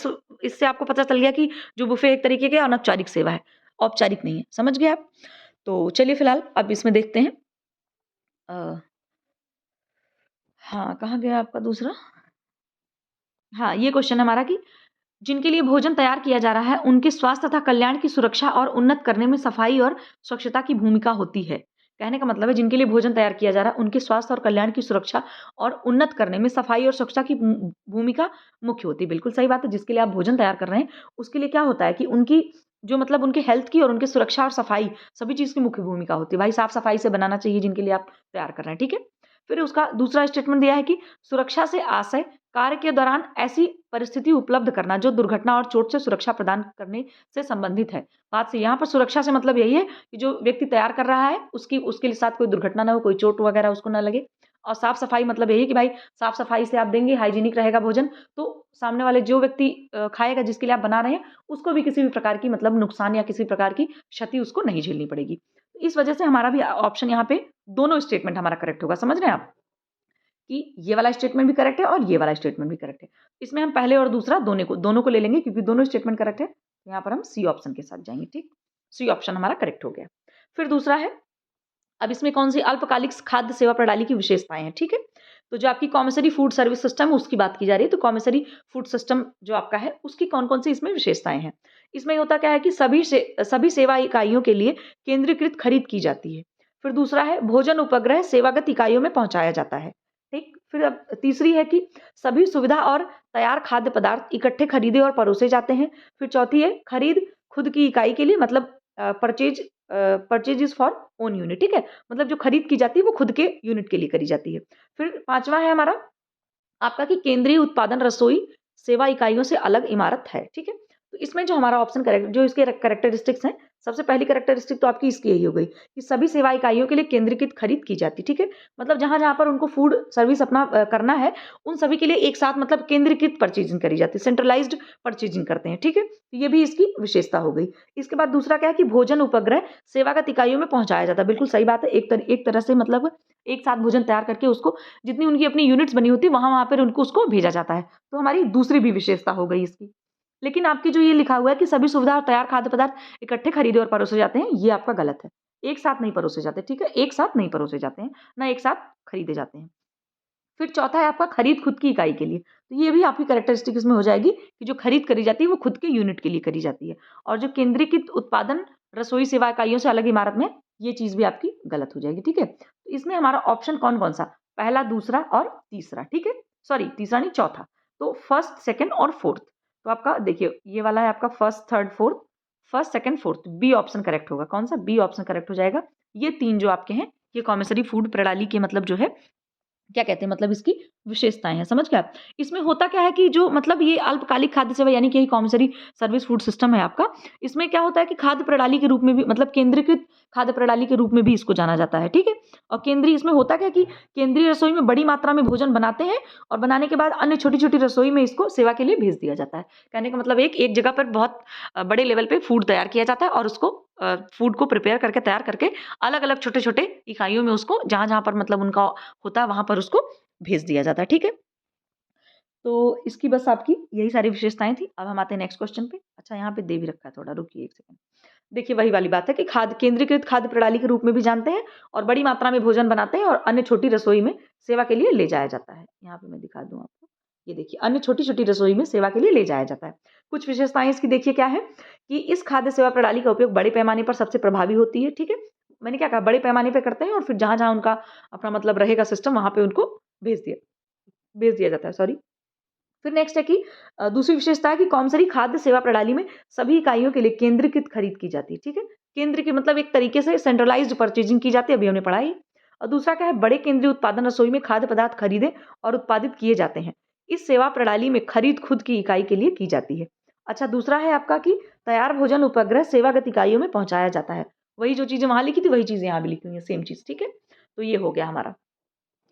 इससे आपको पता चल गया कि जो बुफे एक तरीके के अनौपचारिक सेवा है, औपचारिक नहीं है, समझ गए आप। तो चलिए फिलहाल अब इसमें देखते हैं। हाँ, कहाँ गया आपका दूसरा? हाँ, ये क्वेश्चन है हमारा कि जिनके लिए भोजन तैयार किया जा रहा है, उनके स्वास्थ्य तथा कल्याण की सुरक्षा और उन्नत करने में सफाई और स्वच्छता की भूमिका होती है। कहने का मतलब है जिनके लिए भोजन तैयार किया जा रहा है, उनके स्वास्थ्य और कल्याण की सुरक्षा और उन्नत करने में सफाई और स्वच्छता की भूमिका मुख्य होती है। बिल्कुल सही बात है, जिसके लिए आप भोजन तैयार कर रहे हैं, उसके लिए क्या होता है कि उनकी जो मतलब उनके हेल्थ की और उनकी सुरक्षा और सफाई सभी चीज़ की मुख्य भूमिका होती है। भाई साफ-सफाई से बनाना चाहिए जिनके लिए आप तैयार कर रहे हैं, ठीक है? फिर उसका दूसरा स्टेटमेंट दिया है कि सुरक्षा से आशय कार्य के दौरान ऐसी परिस्थिति उपलब्ध करना जो दुर्घटना और चोट से सुरक्षा प्रदान करने से संबंधित है। बात से यहाँ पर सुरक्षा से मतलब यही है कि जो व्यक्ति तैयार कर रहा है उसके साथ कोई दुर्घटना ना हो, कोई चोट वगैरह उसको ना लगे। और साफ-सफाई मतलब यही कि भाई साफ-सफाई से आप देंगे, हाइजीनिक रहेगा भोजन, तो सामने वाले जो व्यक्ति खाएगा जिसके लिए आप बना रहे हैं, उसको भी किसी भी प्रकार की मतलब नुकसान या किसी प्रकार की क्षति उसको नहीं झेलनी पड़ेगी। इस वजह से हमारा भी ऑप्शन यहाँ पे दोनों स्टेटमेंट हमारा करेक्ट होगा, समझ रहे हैं आप? कि ये वाला स्टेटमेंट भी करेक्ट है और ये वाला स्टेटमेंट भी करेक्ट है। इसमें हम पहले और दूसरा दोनों को ले लेंगे, क्योंकि दोनों स्टेटमेंट करेक्ट है। तो यहाँ पर हम सी ऑप्शन के साथ जाएंगे, ठीक। सी ऑप्शन हमारा करेक्ट हो गया। फिर दूसरा है, अब इसमें कौन सी अल्पकालिक खाद्य सेवा प्रणाली की विशेषताएं हैं, ठीक है। तो जो आपकी कॉमर्सरी फूड सर्विस सिस्टम है उसकी बात की जा रही है। तो कॉमर्सरी फूड सिस्टम जो आपका है उसकी कौन कौन सी इसमें विशेषताएं हैं। इसमें होता क्या है कि सभी सेवा इकाइयों के लिए केंद्रीकृत खरीद की जाती है। फिर दूसरा है भोजन उपग्रह सेवागत इकाइयों में पहुंचाया जाता है, ठीक। फिर अब तीसरी है कि सभी सुविधा और तैयार खाद्य पदार्थ इकट्ठे खरीदे और परोसे जाते हैं। फिर चौथी है खरीद खुद की इकाई के लिए, मतलब purchase is for own unit, ठीक है। मतलब जो खरीद की जाती है वो खुद के यूनिट के लिए करी जाती है। फिर पांचवा है हमारा आपका कि केंद्रीय उत्पादन रसोई सेवा इकाइयों से अलग इमारत है, ठीक है। तो इसमें जो हमारा ऑप्शन करेक्ट, जो इसके कैरेक्टरिस्टिक्स हैं, सबसे पहली कैरेक्टरिस्टिक तो आपकी इसकी यही हो गई कि सभी सेवा इकाइयों के लिए केंद्रीकृत खरीद की जाती, ठीक है। मतलब जहां जहां पर उनको फूड सर्विस अपना करना है, उन सभी के लिए एक साथ मतलब केंद्रीकृत परचेजिंग करी जाती है, सेंट्रलाइज्ड परचेजिंग करते हैं, ठीक है। तो ये भी इसकी विशेषता हो गई। इसके बाद दूसरा क्या है कि भोजन उपग्रह सेवागत इकाइयों में पहुंचाया जाता है। बिल्कुल सही बात है, एक तरह से मतलब एक साथ भोजन तैयार करके उसको जितनी उनकी अपनी यूनिट्स बनी होती है वहां पर उनको उसको भेजा जाता है। तो हमारी दूसरी भी विशेषता हो गई इसकी। लेकिन आपकी जो ये लिखा हुआ है कि सभी सुविधा और तैयार खाद्य पदार्थ इकट्ठे खरीदे और परोसे जाते हैं, ये आपका गलत है। एक साथ नहीं परोसे जाते, ठीक है। एक साथ नहीं परोसे जाते हैं, ना एक साथ खरीदे जाते हैं। फिर चौथा है आपका खरीद खुद की इकाई के लिए। तो ये भी आपकी कैरेक्टरिस्टिक इसमें हो जाएगी कि जो खरीद करी जाती है वो खुद के यूनिट के लिए करी जाती है। और जो केंद्रीकृत उत्पादन रसोई सेवा इकाइयों से अलग इमारत में, ये चीज भी आपकी गलत हो जाएगी, ठीक है। तो इसमें हमारा ऑप्शन कौन कौन सा, पहला, दूसरा और तीसरा, ठीक है। सॉरी, तीसरा नहीं, चौथा। तो फर्स्ट, सेकंड और फोर्थ। तो आपका देखिए ये वाला है आपका first, third, fourth, first, second, fourth, B option correct होगा। कौन सा? बी ऑप्शन करेक्ट हो जाएगा। ये तीन जो आपके हैं ये कॉमर्सरी फूड प्रणाली के मतलब जो है क्या कहते हैं, मतलब इसकी विशेषताएं हैं, समझ गए आप। इसमें होता क्या है कि जो मतलब ये अल्पकालिक खाद्य सेवा यानी कि यही कॉमर्सरी सर्विस फूड सिस्टम है आपका, इसमें क्या होता है कि खाद्य प्रणाली के रूप में भी मतलब केंद्रीकृत खाद्य प्रणाली के रूप में भी इसको जाना जाता है, ठीक है। और केंद्रीय इसमें होता क्या है कि केंद्रीय रसोई में बड़ी मात्रा में भोजन बनाते हैं और बनाने के बाद अन्य छोटी छोटी रसोई में इसको सेवा के लिए भेज दिया जाता है। कहने का मतलब एक जगह पर बहुत बड़े लेवल पे फूड तैयार किया जाता है और उसको फूड को प्रिपेयर करके तैयार करके अलग-अलग छोटे-छोटे इकाइयों में उसको जहाँ-जहाँ पर मतलब उनका होता है वहाँ पर उसको भेज दिया जाता है, ठीक है? तो इसकी बस आपकी यही सारी विशेषताएँ थी। अब हम आते हैं नेक्स्ट क्वेश्चन पे। अच्छा यहाँ पे दे भी रखा है थोड़ा, रुकिए 1 सेकंड। देखिए वही वाली बात है कि केंद्रीकृत खाद्य प्रणाली के रूप में भी जानते हैं और बड़ी मात्रा में भोजन बनाते हैं और अन्य छोटी रसोई में सेवा के लिए ले जाया जाता है। यहाँ पे मैं दिखा दूँ आपको। ये देखिए अन्य छोटी-छोटी रसोई में सेवा के लिए ले जाया जाता है। कुछ विशेषताएँ इसकी देखिए क्या है कि इस खाद्य सेवा प्रणाली का उपयोग बड़े पैमाने पर सबसे प्रभावी होती है, ठीक है? मैंने क्या कहा बड़े पैमाने पे करते हैं और फिर जहाँ-जहाँ उनका अपना मतलब रहेगा सिस्टम वहाँ पे उनको भेज दिया जाता है, सॉरी। फिर नेक्स्ट है कि दूसरी विशेषता है कि कॉमसरी खाद्य सेवा प्रणाली में सभी इकाइयों के लिए केंद्रीकृत खरीद की जाती है, ठीक है? केंद्र की मतलब एक तरीके से सेंट्रलाइज्ड परचेजिंग की जाती है, अभी हमने पढ़ा ही। और दूसरा क्या है बड़े केंद्रीय उत्पादन रसोई में खाद्य पदार्थ खरीदे और उत्पादित किए जाते हैं। इस सेवा प्रणाली में खरीद खुद की इकाई के लिए की जाती है। अच्छा दूसरा है आपका कि तैयार भोजन उपग्रह सेवागत इकाइयों में पहुँचाया जाता है। वही जो चीज़ें वहाँ लिखी थी वही चीज़ें यहाँ भी लिखी हुई हैं, सेम चीज़, ठीक है? तो ये हो गया हमारा।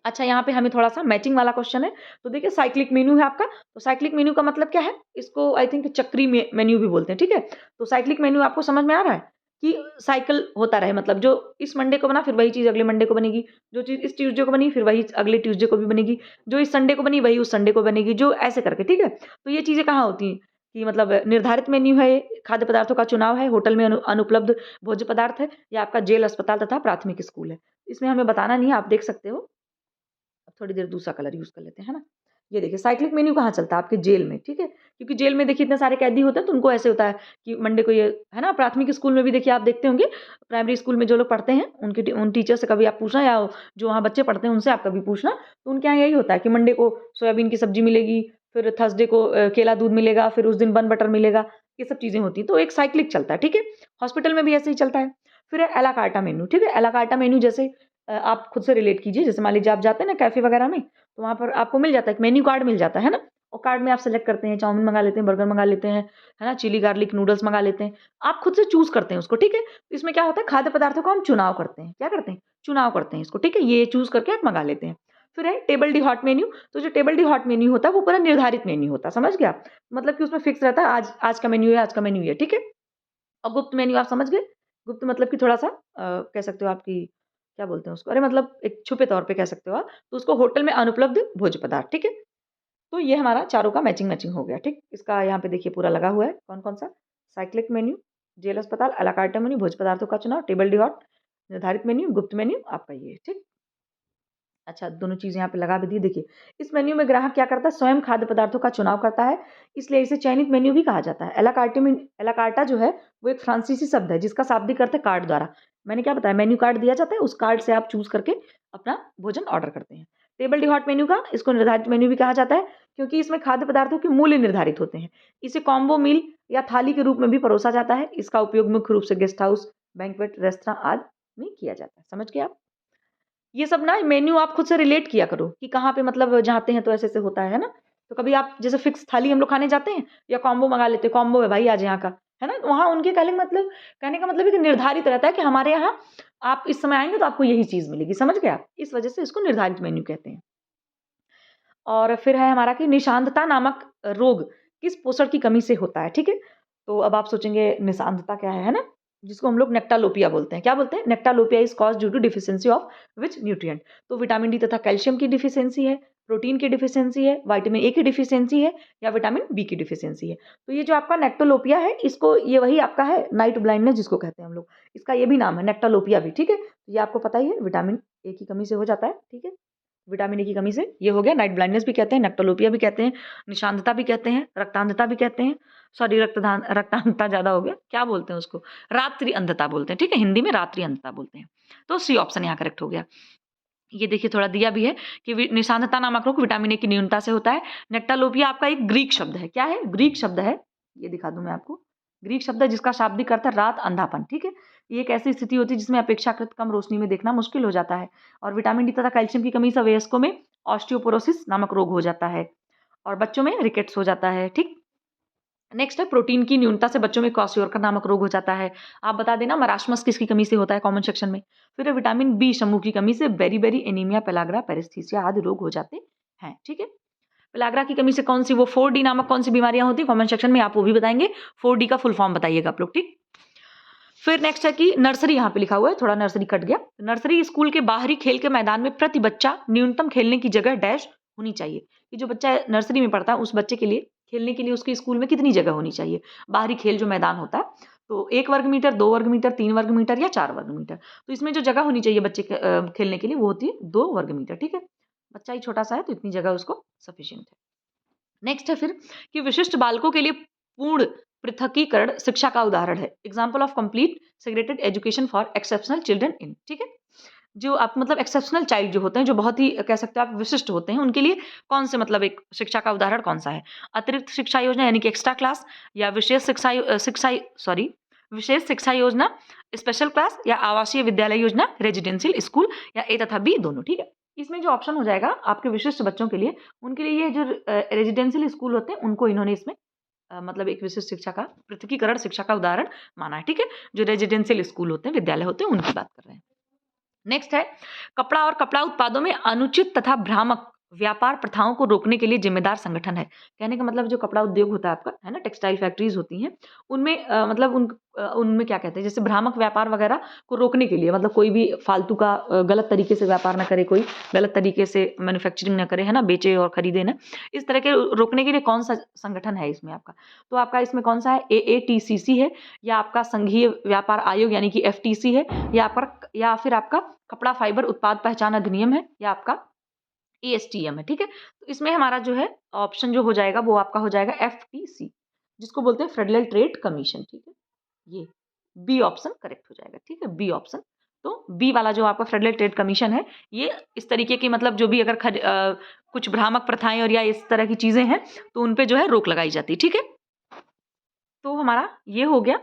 अच्छा यहाँ पे हमें थोड़ा-सा मैचिंग वाला क्वेश्चन है। तो देखिए साइक्लिक मेनू है आपका, तो साइक्लिक मेनू का मतलब क्या है? इसको आई थिंक चक्री में मेनू भी बोलते हैं, ठीक है? तो साइक्लिक मेनू आपको समझ में आ रहा है? कि साइकिल होता रहे मतलब जो इस मंडे को बना फिर वही चीज़ अगले मंडे को बनेगी, जो चीज़ इस ट्यूसडे को बनी फिर वही अगले ट्यूसडे को भी बनेगी, जो इस संडे को बनी वही उस संडे को बनेगी, जो ऐसे करके, ठीक है? तो ये चीज़ें कहाँ होती हैं? कि मतलब निर्धारित मेन्यू है ये, खाद्य पदार्थों का चुनाव है, होटल में अनुपलब्ध भोज्य पदार्थ है या आपका जेल, अस्पताल तथा प्राथमिक स्कूल है। इसमें हमें बताना नहीं है, आप देख सकते हो। अब थोड़ी देर दूसरा कलर यूज़ कर लेते हैं, है ना? ये देखिए साइक्लिक मेन्यू कहाँ चलता है? आपके जेल में, ठीक है? क्योंकि जेल में देखिए इतने सारे कैदी होते हैं तो उनको ऐसे होता है कि मंडे को ये है ना? प्राथमिक स्कूल में भी देखिए आप देखते होंगे, प्राइमरी स्कूल में जो लोग पढ़ते हैं उन टीचर से कभी आप पूछना या जो वहाँ बच्चे पढ़ते हैं उनसे आप कभी पूछना, तो उनके यहाँ यही होता है कि मंडे को सोयाबीन की सब्ज़ी मिलेगी, फिर थर्सडे को केला दूध मिलेगा, फिर उस दिन बन बटर मिलेगा, ये सब चीज़ें होती हैं। तो एक साइक्लिक चलता है, ठीक है? हॉस्पिटल में भी ऐसे ही चलता है। फिर है एला कार्टा मेन्यू, ठीक है? एला कार्टा मेन्यू जैसे आप खुद से रिलेट कीजिए, जैसे मान लीजिए आप जाते हैं ना कैफ़े वगैरह में, तो वहाँ पर आपको मिल जाता है, एक मेन्यू कार्ड मिल जाता है ना? और कार्ड में आप सेलेक्ट करते हैं, चाउमीन मँगा लेते हैं, बर्गर मँगा लेते हैं, है ना? चिली गार्लिक नूडल्स मँगा लेते हैं। आप खुद से चूज़ करते हैं उसको, ठीक है? तो इसमें क्या होता है खाद्य पदार्थों का हम चुनाव करते हैं। क्या करते हैं? चुनाव करते हैं इसको, ठीक है? ये चूज़ करके आप मँगा लेते हैं। फिर है टेबल डी हॉट मेन्यू, तो जो टेबल डी हॉट मेन्यू होता है वो पूरा निर्धारित मेन्यू होता है, समझ गए आप? मतलब कि उसमें फिक्स रहता है आज आज का मेन्यू है, आज का मेन्यू ये, ठीक है? और गुप्त मेन्यू आप समझ गए? गुप्त मतलब कि थोड़ा-सा कह सकते हो आपकी क्या बोलते हैं उसको? अरे मतलब एक छुपे तौर पे कह सकते हो आप। तो उसको होटल में अनुपलब्ध भोज्य पदार्थ, ठीक है? तो ये हमारा चारों का मैचिंग-मैचिंग हो गया, ठीक? इसका यहाँ पे देखिए पूरा लगा हुआ है, कौन-कौन सा? साइक्लिक मेन्यू, जेल अस्पताल, आ ला कार्टा मेन्यू, भोज्य पदार्थों का चुनाव, टेबल डी हॉट, निर्धारित मेन्यू, गुप्त मेन्यू आपका ये, ठीक? अच्छा, दोनों चीज़ यहाँ पे लगा भी दी। देखिए, इस मेन्यू में ग्राहक क्या करता है, स्वयं खाद्य पदार्थों का चुनाव करता है, इसलिए इसे चयनित मेन्यू भी कहा जाता है। एला कार्टा जो है, वो एक फ्रांसीसी शब्द है, जिसका शाब्दिक अर्थ है कार्ड द्वारा। मैंने क्या बताया, मेन्यू कार्ड दिया जाता है, उस कार्ड से आप चूज़ करके अपना भोजन ऑर्डर करते हैं। टेबल डी हॉट मेन्यू का इसको निर्धारित मेन्यू भी कहा जाता है, क्योंकि इसमें खाद्य पदार्थों के मूल्य निर्धारित होते हैं। इसे कॉम्बो मील या थाली के रूप में भी परोसा जाता है। इसका उपयोग मुख्य रूप से गेस्ट हाउस, बैंक्वेट, रेस्तरां आदि में किया जाता है। समझ गए आप? ये सब ना मेन्यू आप खुद से रिलेट किया करो कि कहाँ पे मतलब जाते हैं तो ऐसे-ऐसे होता है ना? तो कभी आप जैसे फिक्स थाली हम लोग खाने जाते हैं या कॉम्बो मँगा लेते हैं, कॉम्बो है भाई आज यहाँ का, है ना? वहाँ उनके कहने का मतलब है कि निर्धारित रहता है कि हमारे यहाँ आप इस समय आएँगे तो आपको यही चीज़ मिलेगी, समझ गए आप? इस वजह से इसको निर्धारित मेन्यू कहते हैं। और फिर है हमारा कि निशांतता नामक रोग किस पोषण की कमी से होता है, ठीक है? तो अब आप सोचेंगे निशांतता क्या है ना? जिसको हम लोग नेक्टालोपिया बोलते हैं। क्या बोलते हैं? Nyctalopia is caused due to deficiency of which nutrient? तो विटामिन डी तथा कैल्शियम की डेफिशिएंसी है, प्रोटीन की डेफिशिएंसी है, विटामिन ए की डेफिशिएंसी है या विटामिन बी की डेफिशिएंसी है। तो ये जो आपका नेक्टोलोपिया है, इसको ये वही आपका है नाइट ब्लाइंडनेस जिसको कहते हैं हम लोग। इसका ये भी नाम है नेक्टालोपिया भी, ठीक है? ये आपको पता ही है विटामिन ए की कमी से हो जाता है, ठीक है? विटामिन ए की कमी से ये हो गया, नाइट ब्लाइंडनेस भी कहते हैं, नेक्टोलोपिया भी कहते हैं, निशांतता भी कहते हैं, रक्तांधता भी कहते हैं। सॉरी रक्तांधता ज़्यादा हो गया, क्या बोलते हैं उसको? रात्रि अंधता बोलते हैं, ठीक है? हिंदी में रात्रि अंधता बोलते हैं। तो सी ऑप्शन यहाँ करेक्ट हो गया। ये देखिए थोड़ा दिया भी है कि निशांतता नामक रोग विटामिन ए की न्यूनता से होता है। नेक्टालोपिया आपका एक ग्रीक शब्द है। क्या है? ग्रीक शब्द है। ये दिखा दूँ मैं आपको। ग्रीक शब्द है जिसका शाब्दिक अर्थ है रात अंधापन, ठीक है? ये एक ऐसी स्थिति होती है जिसमें अपेक्षाकृत कम रोशनी में देखना मुश्किल हो जाता है और विटामिन डी तथा कैल्शियम की कमी से वयस्कों में ऑस्टियोपोरोसिस नामक रोग हो जाता है और बच्चों में रिकेट्स हो जाता है, ठीक? नेक्स्ट है प्रोटीन की न्यूनता से बच्चों में क्वाशियोरकर नामक रोग हो जाता है। आप बता देना मरासमस किसकी कमी से होता है कमेंट सेक्शन में। फिर है विटामिन बी समूह की कमी से बेरी-बेरी, एनीमिया, पेलाग्रा, पेरिस्थीसिया आदि रोग हो जाते हैं, ठीक है? पेलाग्रा की कमी से कौन-सी वो 4D नामक कौन-सी बीमारियाँ होती हैं? कमेंट सेक्शन में आप वो भी बताएँगे। 4D का फुल फॉर्म बताइएगा आप लोग, ठीक? फिर नेक्स्ट है कि नर्सरी, यहाँ पे लिखा हुआ है, थोड़ा नर्सरी कट गया। नर्सरी स्कूल के बाहरी खेल के मैदान में प्रति बच्चा न्यूनतम खेलने की जगह डैश होनी चाहिए, कि जो बच्चा नर्सरी में पढ़ता है उस बच्चे के लिए खेलने के लिए उसके स्कूल में कितनी जगह होनी चाहिए, बाहरी खेल जो मैदान होता है, तो 1 वर्ग मीटर, 2 वर्ग मीटर, 3 वर्ग मीटर या 4 वर्ग मीटर। तो इसमें जो जगह होनी चाहिए बच्चे के खेलने के लिए वो होती है 2 वर्ग मीटर, ठीक है। बच्चा ही छोटा सा है तो इतनी जगह उसको सफिशिएंट है। नेक्स्ट है फिर कि विशिष्ट बालकों के लिए पूर्ण पृथकीकरण शिक्षा का उदाहरण है, example of complete segregated education for exceptional children in, ठीक है। जो आप मतलब एक्सेप्शनल चाइल्ड जो होते हैं, जो बहुत ही कह सकते हो आप विशिष्ट होते हैं, उनके लिए कौन से मतलब एक शिक्षा का उदाहरण कौन सा है, अतिरिक्त शिक्षा योजना यानी कि एक्स्ट्रा क्लास, या विशेष शिक्षा योजना स्पेशल क्लास, या आवासीय विद्यालय योजना रेजिडेंशियल स्कूल, या ए तथा बी दोनों, ठीक है। इसमें जो ऑप्शन हो जाएगा आपके विशिष्ट बच्चों के लिए, उनके लिए ये जो रेजिडेंशियल स्कूल होते हैं उनको इन्होंने इसमें मतलब एक विशिष्ट शिक्षा का पृथकीकरण शिक्षा का उदाहरण माना है, ठीक है। जो रेजिडेंशियल स्कूल होते हैं, विद्यालय होते हैं, उनकी बात कर रहे हैं। नेक्स्ट है कपड़ा और कपड़ा उत्पादों में अनुचित तथा भ्रामक व्यापार प्रथाओं को रोकने के लिए जिम्मेदार संगठन है। कहने का मतलब जो कपड़ा उद्योग होता है आपका, है ना, टेक्सटाइल फैक्ट्रीज होती हैं, उनमें मतलब उनमें क्या कहते हैं, जैसे भ्रामक व्यापार वगैरह को रोकने के लिए, मतलब कोई भी फालतू का गलत तरीके से व्यापार ना करे, कोई गलत तरीके से मैन्युफैक्चरिंग ना करे, है ना, बेचे और खरीदे ना, इस तरह के रोकने के लिए कौन सा संगठन है इसमें आपका, तो आपका इसमें कौन सा है, AATCC है, या आपका संघीय व्यापार आयोग यानी कि FTC है, या फिर आपका कपड़ा फाइबर उत्पाद पहचान अधिनियम है, या आपका ASTM है, ठीक है। तो इसमें हमारा जो है ऑप्शन जो हो जाएगा वो आपका हो जाएगा FTC, जिसको बोलते हैं फेडरल ट्रेड कमीशन, ठीक है। ये बी ऑप्शन करेक्ट हो जाएगा, ठीक है, बी ऑप्शन। तो बी वाला जो आपका फेडरल ट्रेड कमीशन है, ये इस तरीके की मतलब जो भी अगर कुछ भ्रामक प्रथाएं और या इस तरह की चीजें हैं तो उन पे जो है रोक लगाई जाती है, ठीक है। तो हमारा ये हो गया।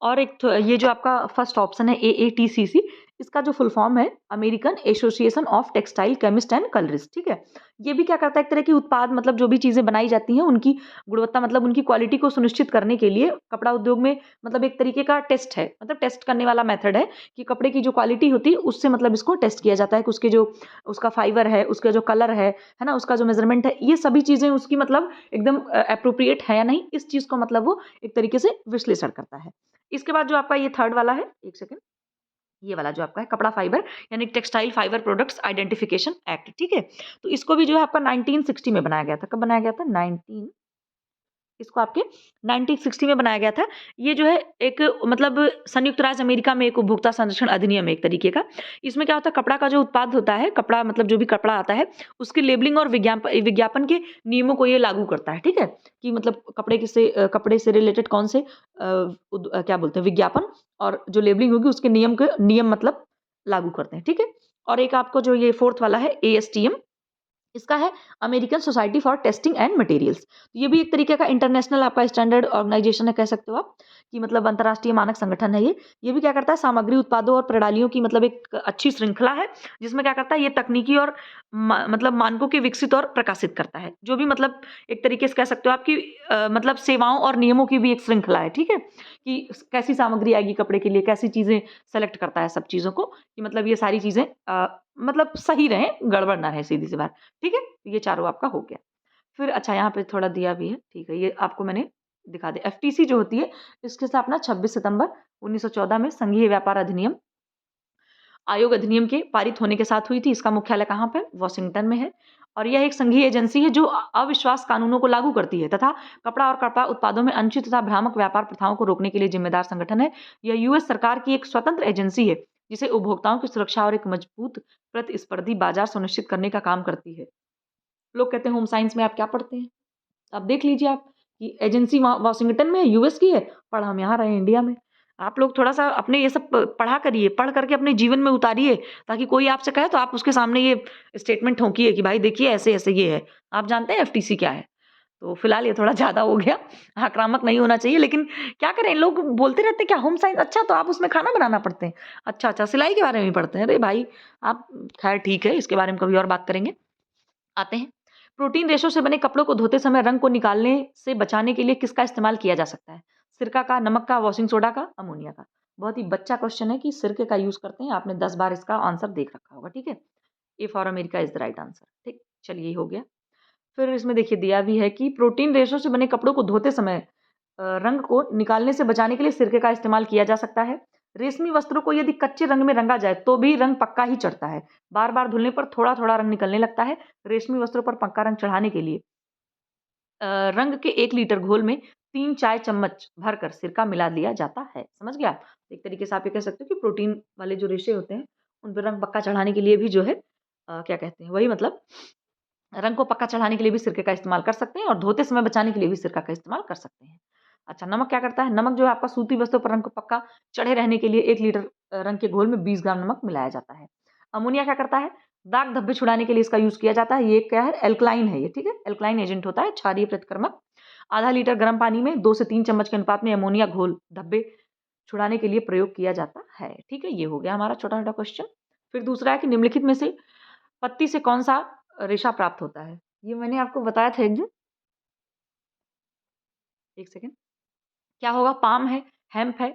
और एक ये जो आपका फर्स्ट ऑप्शन है AATCC, इसका जो फुल फॉर्म है American association of textile chemist and colourist, ठीक है। ये भी क्या करता है, एक तरह की उत्पाद मतलब जो भी चीजें बनाई जाती हैं उनकी गुणवत्ता मतलब उनकी क्वालिटी को सुनिश्चित करने के लिए कपड़ा उद्योग में मतलब एक तरीके का टेस्ट है, मतलब टेस्ट करने वाला मेथड है कि कपड़े की जो क्वालिटी होती है उससे मतलब इसको टेस्ट किया जाता है कि उसके जो उसका फाइबर है, उसका जो कलर है ना, उसका जो मेजरमेंट है, ये सभी चीजें उसकी मतलब एकदम अप्रोप्रिएट है या नहीं, इस चीज को मतलब वो एक तरीके से विश्लेषण करता है। इसके बाद जो आपका ये थर्ड वाला है, एक सेकेंड, ये वाला जो आपका है कपड़ा फाइबर यानी textile fibre products identification act, ठीक है। तो इसको भी जो है आपका 1960 में बनाया गया था। कब बनाया गया था? इसको आपके 1960 में बनाया गया था। ये जो है एक मतलब संयुक्त राज्य अमेरिका में एक उपभोक्ता संरक्षण अधिनियम है एक तरीके का। इसमें क्या होता है, कपड़ा का जो उत्पाद होता है, कपड़ा मतलब जो भी कपड़ा आता है, उसकी लेबलिंग और विज्ञापन के नियमों को ये लागू करता है, ठीक है। कि मतलब कपड़े से रिलेटेड कौन से क्या बोलते हैं विज्ञापन और जो लेबलिंग होगी उसके नियम मतलब लागू करते हैं, ठीक है। और एक आपको जो ये फोर्थ वाला है ASTM, इसका है American society for testing and materials. ये भी एक तरीके का इंटरनेशनल आपका स्टैंडर्ड ऑर्गेनाइजेशन है, कह सकते हो आप कि मतलब अंतर्राष्ट्रीय मानक संगठन है ये भी क्या करता है, सामग्री उत्पादों और प्रणालियों की मतलब एक अच्छी श्रृंखला है, जिसमें क्या करता है ये तकनीकी और मतलब मानकों के विकसित और प्रकाशित करता है, जो भी मतलब एक तरीके से कह सकते हो आपकी मतलब सेवाओं और नियमों की भी एक श्रृंखला है, ठीक है। कि कैसी सामग्री आएगी कपड़े के लिए, कैसी चीजें सेलेक्ट करता है सब चीजों को, कि मतलब ये सारी चीजें मतलब सही रहे, गड़बड़ ना रहे, सीधी सी बात, ठीक है। ये चारों आपका हो गया। फिर अच्छा यहाँ पे थोड़ा दिया भी है, ठीक है, ये आपको मैंने दिखा दिया। FTC जो होती है इसके साथ अपना 26 सितंबर 1914 में संघीय व्यापार अधिनियम आयोग अधिनियम के पारित होने के साथ हुई थी। इसका मुख्यालय कहाँ पे? वॉशिंगटन में है। और यह एक संघीय एजेंसी है जो अविश्वास कानूनों को लागू करती है तथा कपड़ा और कपड़ा उत्पादों में अनुचित तथा भ्रामक व्यापार प्रथाओं को रोकने के लिए जिम्मेदार संगठन है। यह US सरकार की एक स्वतंत्र एजेंसी है जिसे उपभोक्ताओं की सुरक्षा और एक मजबूत प्रतिस्पर्धी बाजार सुनिश्चित करने का काम करती है। लोग कहते हैं होम साइंस में आप क्या पढ़ते हैं, आप देख लीजिए आप कि एजेंसी वॉशिंगटन में है, US की है, पर हम यहाँ रहे इंडिया में। आप लोग थोड़ा सा अपने ये सब पढ़ा करिए, पढ़ करके अपने जीवन में उतारिए, ताकि कोई आपसे कहे तो आप उसके सामने ये स्टेटमेंट ठोकिए कि भाई देखिए ऐसे ऐसे ये है। आप जानते हैं FTC क्या है? तो फिलहाल ये थोड़ा ज्यादा हो गया, आक्रामक नहीं होना चाहिए, लेकिन क्या करें, लोग बोलते रहते हैं क्या होम साइंस, अच्छा तो आप उसमें खाना बनाना पढ़ते हैं, अच्छा अच्छा सिलाई के बारे में पढ़ते हैं, अरे भाई आप, खैर ठीक है, इसके बारे में कभी और बात करेंगे। आते हैं, प्रोटीन रेशों से बने कपड़ों को धोते समय रंग को निकालने से बचाने के लिए किसका इस्तेमाल किया जा सकता है? सिरका का, नमक का, वॉशिंग सोडा का, अमोनिया का। बहुत ही बच्चा क्वेश्चन है कि सिरके का यूज करते हैं, आपने 10 बार इसका आंसर देख रखा होगा, ठीक है। A for America is the right answer, ठीक, चलिए ये हो गया। फिर इसमें देखिए दिया भी है कि प्रोटीन रेशों से बने कपड़ों को धोते समय रंग को निकालने से बचाने के लिए सिरके का इस्तेमाल किया जा सकता है। रेशमी वस्त्रों को यदि कच्चे रंग में रंगा जाए तो भी रंग पक्का ही चढ़ता है। बार बार धुलने पर थोड़ा थोड़ा रंग निकलने लगता है। रेशमी वस्त्रों पर पक्का रंग चढ़ाने के लिए रंग के 1 लीटर घोल में 3 चाय चम्मच भरकर सिरका मिला लिया जाता है। समझ गए आप? एक तरीके से आप ये कह सकते हो कि प्रोटीन वाले जो रेशे होते हैं, उन पे रंग पक्का चढ़ाने के लिए भी जो है क्या कहते हैं, वही मतलब रंग को पक्का चढ़ाने के लिए भी सिरके का इस्तेमाल कर सकते हैं और धोते समय बचाने के लिए भी सिरका का इस्तेमाल कर सकते हैं। अच्छा, नमक क्या करता है? नमक जो है आपका सूती वस्तु पर रंग को पक्का चढ़े रहने के लिए 1 लीटर रंग के घोल में 20 ग्राम नमक मिलाया जाता है। अमोनिया क्या करता है? दाग धब्बे छुड़ाने के लिए इसका यूज़ किया जाता है। ये क्या है? एल्कलाइन है ये, ठीक है? एल्कलाइन एजेंट होता है, क्षारीय प्रतिक्रमक। आधा लीटर गर्म पानी में 2 से 3 चम्मच के अनुपात में अमोनिया घोल धब्बे छुड़ाने के लिए प्रयोग किया जाता है। ठीक है? ये हो गया हमारा छोटा-छोटा क्वेश्चन। फिर दूसरा है कि निम्नलिखित में से पत्ती से कौन-सा रेशा प्राप्त होता है? ये मैंने आपको बताया था एक दिन। 1 सेकंड। क्या होगा? पाम है, हेम्प है,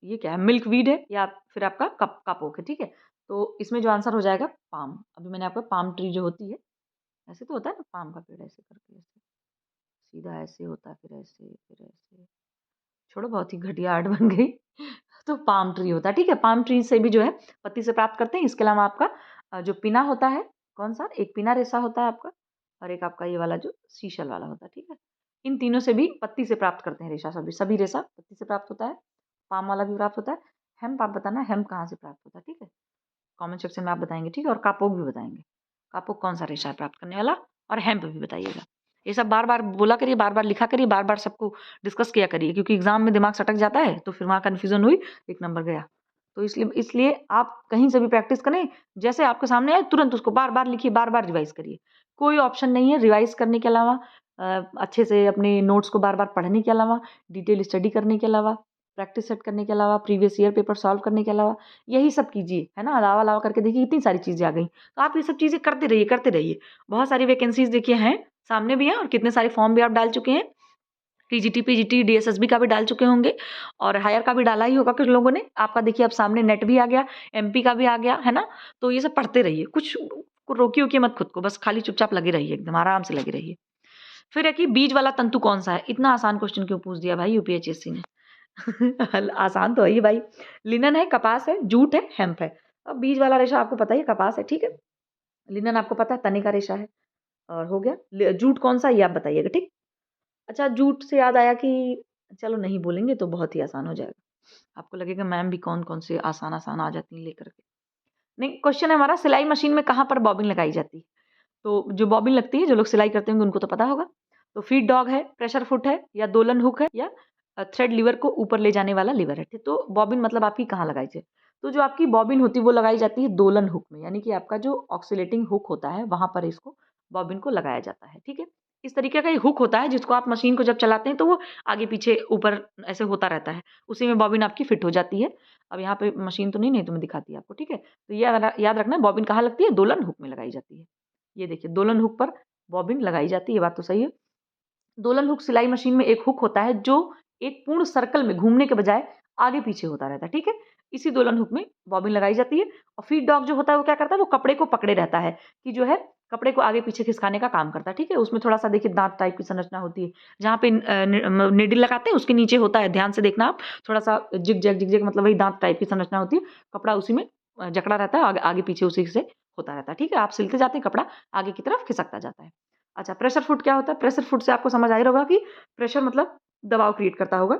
ये क्या है? मिल्कवीड है या फिर आपका कपोक है, ठीक है? तो इसमें जो आंसर हो जाएगा पाम। अभी मैंने आपको पाम ट्री जो होती है, ऐसे तो होता है ना पाम का पेड़ ऐसे करके ऐसे, सीधा ऐसे होता है फिर ऐसे, फिर ऐसे। छोड़ो बहुत ही घटिया आर्ट बन गई। तो पाम ट्री होता है, ठीक है? पाम ट्री से भी जो है पत्ती से प्राप्त करते हैं। इसके अलावा आपका जो पिना होता है, कौन-सा? एक पिना रेशा होता है आपका और एक आपका ये वाला जो शीशल वाला होता है, ठीक है? इन तीनों से भी पत्ती से प्राप्त करते हैं रेशा, सभी सभी रेशा पत्ती से प्राप्त होता है। पाम वाला भी प्राप्त होता है। हेम्प आप बताना हेम्प कहाँ से प्राप्त होता है, ठीक है? कमेंट सेक्शन में आप बताएँगे, ठीक है? और कापोक भी बताएँगे। कापोक कौन-सा रेशा है प्राप्त करने वाला और हेम्प भी बताइएगा। ये सब बार-बार बोला करिए, बार-बार लिखा करिए, बार-बार सबको डिस्कस किया करिए क्योंकि एग्ज़ाम में दिमाग सटक जाता है, तो फिर वहाँ कन्फ्यूज़न हुई, 1 नंबर गया। तो इसलिए इसलिए आप कहीं से भी प्रैक्टिस करें, जैसे आपके सामने आए तुरंत उसको बार-बार लिखिए, बार-बार रिवाइज़ करिए। कोई ऑप्शन नहीं है रिवाइज़ करने के अलावा, अच्छे से अपने नोट्स को बार-बार पढ़ने के अलावा, डिटेल स्टडी करने के अलावा, प्रैक्टिस सेट करने के अलावा, प्रीवियस ईयर पेपर सॉल्व करने के अलावा, यही सब कीजिए, है ना? अलावा-अलावा करके देखिए कितनी सारी चीज़ें आ गई। तो आप ये सब चीज़ें करते रहिए, करते रहिए। बहुत सारी वैकेंसीज़ देखिए हैं, सामने भी हैं और कितने सारे फॉर्म भी आप डाल चुके हैं। टीजीटी, पीजीटी, डीएसएसबी का भी डाल चुके होंगे और हायर का भी डाला ही होगा कुछ लोगों ने। आपका देखिए अब सामने नेट भी आ गया, एमपी का भी आ गया, है ना? तो ये सब पढ़ते रहिए, कुछ रोकिए-वोकिए मत खुद को, बस खाली चुपचाप लगे रहिए, एकदम आराम से लगे रहिए। फिर है कि बीज वाला तंतु कौन-सा है? इतना आसान क्वेश्चन क्यों पूछ दिया भाई यूपीएचएससी ने? हल आसान तो है ही भाई। लिनन है, कपास है, जूट है, हेम्प है। अब बीज वाला रेशा आपको पता ही है कपास है, ठीक है? लिनन आपको पता है तने का रेशा है और हो गया। जूट कौन-सा ये आप बताइएगा, ठीक? अच्छा, जूट से याद आया कि चलो नहीं बोलेंगे तो बहुत ही आसान हो जाएगा। आपको लगेगा मैम भी कौन-कौन से आसान-आसान आ जाती हैं लेकर के। नहीं, क्वेश्चन है हमारा सिलाई मशीन में कहाँ पर बॉबिन लगाई जाती है? तो जो बॉबिन लगती है, जो लोग सिलाई करते होंगे उनको तो पता होगा। तो फीड डॉग है, प्रेशर फुट है या दोलन हुक है या थ्रेड लीवर को ऊपर ले जाने वाला लीवर है। तो बॉबिन मतलब आपकी कहाँ लगाई जाए? तो जो आपकी बॉबिन होती है वो लगाई जाती है दोलन हुक में, यानी कि आपका जो ऑक्सिलेटिंग हुक होता है वहाँ पर इसको बॉबिन को लगाया जाता है, ठीक है? इस तरीके का ये हुक होता है जिसको आप मशीन को जब चलाते हैं तो वो आगे-पीछे ऊपर ऐसे होता रहता है। उसी में बॉबिन आपकी फिट हो जाती है। अब यहाँ पे मशीन तो नहीं तो मैं दिखाती आपको, ठीक है? तो ये याद रखना बॉबिन कहाँ लगती है? दोलन हुक में लगाई जाती है। ये देखिए दोलन हुक पर बॉबिन लगाई जाती है, ये बात तो सही है। दोलन हुक सिलाई मशीन में एक हुक होता है जो एक पूर्ण सर्कल में घूमने के बजाय आगे पीछे होता रहता है, ठीक है? इसी दोलन हुक में बॉबिन लगाई जाती है और फीड डॉग जो होता है वो क्या करता है? वो कपड़े को पकड़े रहता है कि जो है कपड़े को आगे पीछे खिसकाने का काम करता है, ठीक है? उसमें थोड़ा-सा देखिए दाँत टाइप की संरचना होती है। जहाँ पे निडल लगाते हैं उसके नीचे होता है, ध्यान से देखना आप, थोड़ा-सा जिग-जैग मतलब वही दाँत टाइप की संरचना होती है। कपड़ा उसी में जकड़ा रहता है, आगे पीछे उसी से होता रहता है, ठीक है? आप सिलते जाते हैं, कपड़ा आगे की तरफ खिसकता जाता है। अच्छा, प्रेशर फुट क्या होता है? प्रेशर फुट से आपको समझ आ ही रहा होगा कि प्रेशर मतलब दबाव क्रिएट करता होगा।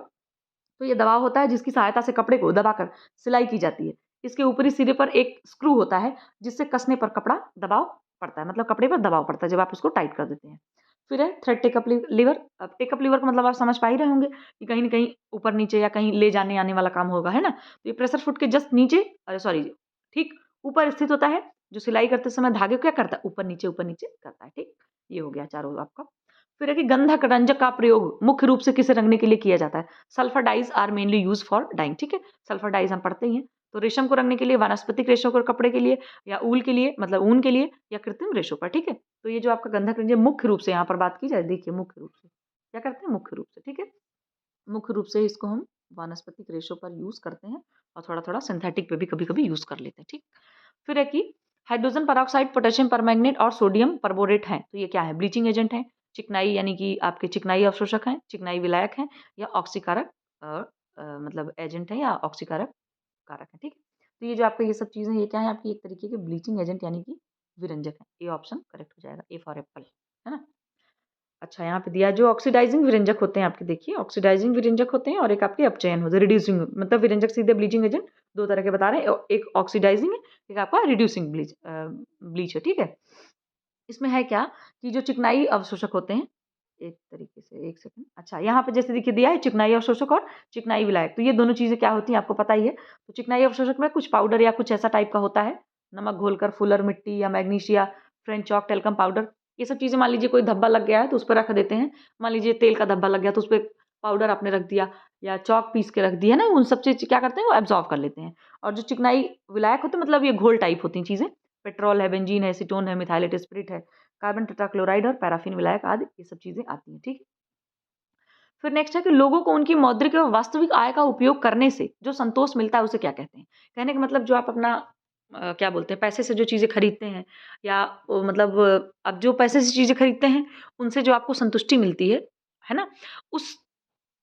तो ये दबाव होता है जिसकी सहायता से कपड़े को दबाकर सिलाई की जाती है। इसके ऊपरी सिरे पर एक स्क्रू होता है जिससे कसने पर कपड़ा दबाव पड़ता है, मतलब कपड़े पर दबाव पड़ता है जब आप उसको टाइट कर देते हैं। फिर है थ्रेड टेकअप लीवर। अब टेकअप लीवर का मतलब आप समझ पा ही रहे होंगे कि कहीं न कहीं ऊपर नीचे या कहीं ले जाने-आने वाला काम होगा, है ना? तो ये प्रेशर फुट के जस्ट नीचे, अरे सॉरी, ठीक ऊपर स्थित होता है, जो सिलाई करते समय धागे को क्या करता है? ऊपर नीचे करता है, ठीक? ये हो गया चारों आपका। फिर है कि गंधक रंजक का प्रयोग मुख्य रूप से किसे रंगने के लिए किया जाता है? Sulphur dyes are mainly used for dyeing, ठीक है? सल्फर डाइज हम पढ़ते ही हैं। तो रेशम को रंगने के लिए, वानस्पतिक रेशों को कपड़े के लिए या ऊल के लिए मतलब ऊन के लिए या कृत्रिम रेशों पर, ठीक है? तो ये जो आपका गंधक रंजक मुख्य रूप से यहाँ पर बात की जाए, देखिए मुख्य रूप से क्या करते हैं? मुख्य रूप से, ठीक है? मुख्य रूप से इसको हम वानस्पतिक रेशों पर यूज़ करते हैं और थोड़ा-थोड़ा सिंथेटिक पे भी कभी-कभी यूज़ कर लेते हैं, ठीक? फिर है कि हाइड्रोजन पेरोक्साइड, पोटेशियम परमैंगनेट और सोडियम परबोरेट हैं। तो ये क्या है? ब्लीचिंग एजेंट हैं, चिकनाई यानी कि आपके चिकनाई अवशोषक हैं, चिकनाई विलायक हैं या ऑक्सीकारक मतलब एजेंट हैं या ऑक्सीकारक कारक है, ठीक है। तो ये जो आपका ये सब चीज़ें ये क्या है आपकी एक तरीके के ब्लीचिंग एजेंट यानी कि विरंजक है। ए ऑप्शन करेक्ट हो जाएगा, ए फॉर एप्पल, है ना। अच्छा यहाँ पे दिया है जो ऑक्सीडाइजिंग विरंजक होते हैं आपके, देखिए ऑक्सीडाइजिंग विरंजक होते हैं और एक आपके अपचयन होते हैं, रिड्यूसिंग, मतलब विरंजक सीधे ब्लीचिंग एजेंट दो तरह के बता रहे हैं, एक ऑक्सीडाइजिंग है, एक आपका रिड्यूसिंग ब्लीच है, ठीक है। इसमें है क्या कि जो चिकनाई अवशोषक होते हैं, एक तरीके से एक सेकंड, अच्छा यहाँ पे जैसे देखिए दिया है चिकनाई अवशोषक और चिकनाई विलायक, तो ये दोनों चीजें क्या होती हैं आपको पता ही है। तो चिकनाई अवशोषक में कुछ पाउडर या कुछ ऐसा टाइप का होता है, नमक घोलकर, फुलर मिट्टी या magnesia, French chalk, talcum powder, ये सब चीजें। मान लीजिए कोई धब्बा लग गया है तो उस पर रख देते हैं, मान लीजिए तेल का धब्बा लग गया तो उस पर पाउडर आपने रख दिया या चौक पीस के रख दिया ना, उन सब चीज क्या करते हैं वो एब्जॉर्व कर लेते हैं। और जो चिकनाई विलायक होते हैं मतलब ये घोल टाइप होती हैं चीजें, पेट्रोल है, बेंजीन है, एसीटोन है, मिथाइलेट स्पिरिट है, कार्बन टेट्राक्लोराइड और पैराफिन विलायक आदि ये सब चीजें आती हैं, ठीक है। फिर नेक्स्ट है कि लोगों को उनकी मौद्रिक व वास्तविक आय का उपयोग करने से जो संतोष मिलता है उसे क्या कहते हैं। कहने का मतलब जो आप अपना क्या बोलते हैं पैसे से जो चीजें खरीदते हैं या मतलब अब जो पैसे से चीजें खरीदते हैं उनसे जो आपको संतुष्टि मिलती है ना, उस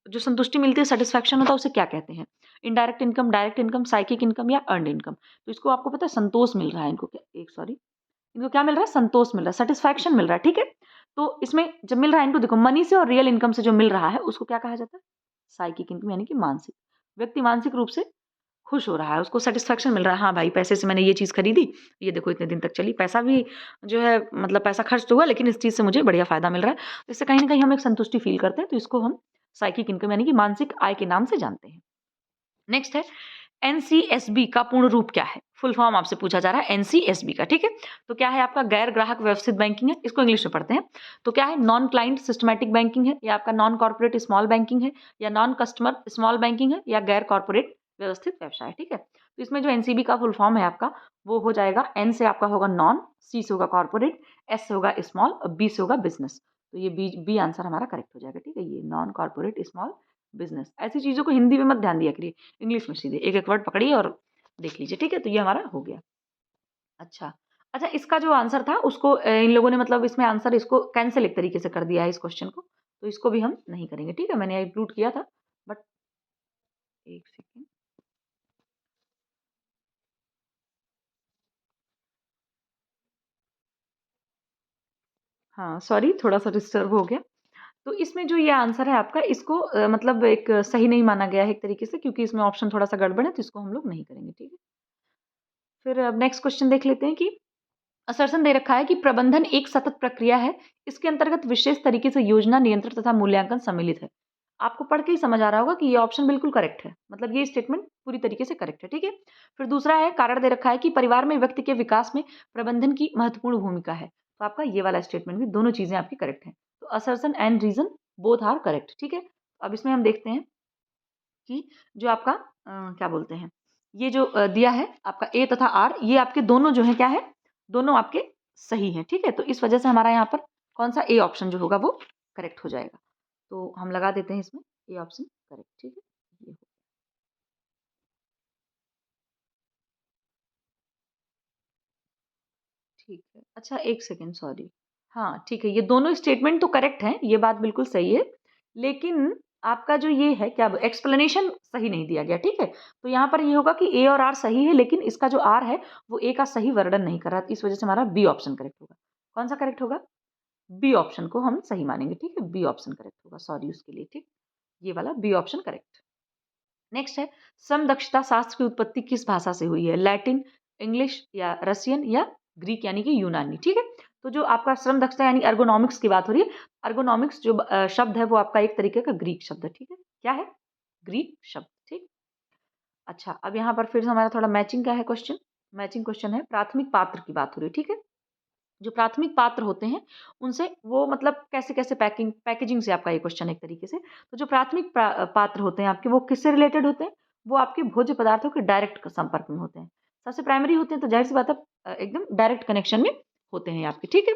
जो संतुष्टि मिलती है, सेटिस्फैक्शन होता है, उसे क्या कहते हैं। Indirect income, direct income, psychic income या अर्नड इनकम। तो इसको आपको पता है संतोष मिल रहा है इनको, क्या एक सॉरी, इनको क्या मिल रहा है, संतोष मिल रहा है, सेटिस्फैक्शन मिल रहा है, ठीक है। तो इसमें जब मिल रहा है इनको, देखो मनी से और रियल इनकम से जो मिल रहा है उसको क्या कहा जाता है, साइकिक इनकम, यानी कि मानसिक। व्यक्ति मानसिक रूप से खुश हो रहा है, उसको सेटिस्फैक्शन मिल रहा है, हाँ भाई पैसे से मैंने ये चीज खरीदी, ये देखो इतने दिन तक चली, पैसा भी जो है मतलब पैसा खर्च तो हुआ लेकिन इस चीज से मुझे बढ़िया फायदा मिल रहा है, तो इससे कहीं ना कहीं हम एक संतुष्टि फील करते हैं, तो इसको हम साइकिक इनकम यानी कि मानसिक आय के नाम से जानते हैं। नेक्स्ट है एनसीएसबी का पूर्ण रूप क्या है, फुल फॉर्म आपसे पूछा जा रहा है एनसीएसबी का, ठीक है। तो क्या है आपका गैर ग्राहक व्यवस्थित बैंकिंग है, इसको इंग्लिश में पढ़ते हैं। तो क्या है नॉन क्लाइंट सिस्टमैटिक बैंकिंग है, या आपका नॉन कॉर्पोरेट स्मॉल बैंकिंग है, या नॉन कस्टमर स्मॉल बैंकिंग है, या गैर कॉर्पोरेट व्यवस्थित व्यवसाय, ठीक है। तो इसमें जो एनसीबी का फुल फॉर्म है आपका वो हो जाएगा, एन से आपका होगा नॉन, सी से होगा कॉर्पोरेट, एस से होगा स्मॉल और बी से होगा बिजनेस। तो ये बी आंसर हमारा करेक्ट हो जाएगा, ठीक है। ये नॉन कॉर्पोरेट स्मॉल बिजनेस, ऐसी चीजों को हिंदी में मत ध्यान दिया करिए, इंग्लिश में सीधे एक एक वर्ड पकड़िए और देख लीजिए, ठीक है। तो ये हमारा हो गया। अच्छा अच्छा, इसका जो आंसर था उसको इन लोगों ने मतलब इसमें आंसर इसको कैंसिल एक तरीके से कर दिया है इस क्वेश्चन को, तो इसको भी हम नहीं करेंगे, ठीक है। मैंने इंक्लूड किया था बट एक सेकेंड, हाँ सॉरी थोड़ा सा डिस्टर्ब हो गया। तो इसमें जो ये आंसर है आपका इसको मतलब एक सही नहीं माना गया है एक तरीके से, क्योंकि इसमें ऑप्शन थोड़ा सा गड़बड़ है, तो इसको हम लोग नहीं करेंगे, ठीक है। फिर अब नेक्स्ट क्वेश्चन देख लेते हैं कि असर्सन दे रखा है कि प्रबंधन एक सतत प्रक्रिया है, इसके अंतर्गत विशेष तरीके से योजना, नियंत्रण तथा मूल्यांकन सम्मिलित है। आपको पढ़ के ही समझ आ रहा होगा कि ये ऑप्शन बिल्कुल करेक्ट है, मतलब ये स्टेटमेंट पूरी तरीके से करेक्ट है, ठीक है। फिर दूसरा है कारण दे रखा है कि परिवार में व्यक्ति के विकास में प्रबंधन की महत्वपूर्ण भूमिका है, तो आपका ये वाला स्टेटमेंट भी, दोनों चीजें आपकी करेक्ट है। तो assertion and reason both are correct, ठीक है। अब इसमें हम देखते हैं कि जो आपका क्या बोलते हैं, ये जो दिया है आपका ए तथा आर, ये आपके दोनों जो है क्या है, दोनों आपके सही हैं, ठीक है। तो इस वजह से हमारा यहाँ पर कौन सा ए ऑप्शन जो होगा वो करेक्ट हो जाएगा, तो हम लगा देते हैं इसमें ए ऑप्शन करेक्ट, ठीक है। ये हो, ठीक है। अच्छा एक सेकेंड सॉरी, हाँ ठीक है, ये दोनों स्टेटमेंट तो करेक्ट हैं, ये बात बिल्कुल सही है, लेकिन आपका जो ये है क्या एक्सप्लेनेशन सही नहीं दिया गया, ठीक है। तो यहाँ पर ये होगा कि ए और आर सही है, लेकिन इसका जो आर है वो ए का सही वर्णन नहीं कर रहा, इस वजह से हमारा बी ऑप्शन करेक्ट होगा। कौन सा करेक्ट होगा, बी ऑप्शन को हम सही मानेंगे, ठीक है, बी ऑप्शन करेक्ट होगा, सॉरी उसके लिए, ठीक, ये वाला बी ऑप्शन करेक्ट। नेक्स्ट है सम दक्षता शास्त्र की उत्पत्ति किस भाषा से हुई है, लैटिन, इंग्लिश या रशियन या ग्रीक यानी कि यूनानी, ठीक है। तो जो आपका श्रम दक्षता यानी अर्गोनॉमिक्स की बात हो रही है, अर्गोनॉमिक्स जो शब्द है वो आपका एक तरीके का ग्रीक शब्द है, ठीक है, क्या है, ग्रीक शब्द, ठीक। अच्छा अब यहाँ पर फिर से हमारा थोड़ा मैचिंग का है क्वेश्चन, मैचिंग क्वेश्चन है, प्राथमिक पात्र की बात हो रही है, ठीक है। जो प्राथमिक पात्र होते हैं उनसे वो मतलब कैसे कैसे पैकेजिंग से आपका ये क्वेश्चन एक तरीके से, तो जो प्राथमिक पात्र होते हैं आपके वो किससे रिलेटेड होते हैं, वो आपके भोज्य पदार्थों के डायरेक्ट संपर्क में होते हैं। सबसे प्राइमरी होते हैं तो जाहिर सी बात है एकदम डायरेक्ट कनेक्शन में होते हैं आपके, ठीक है।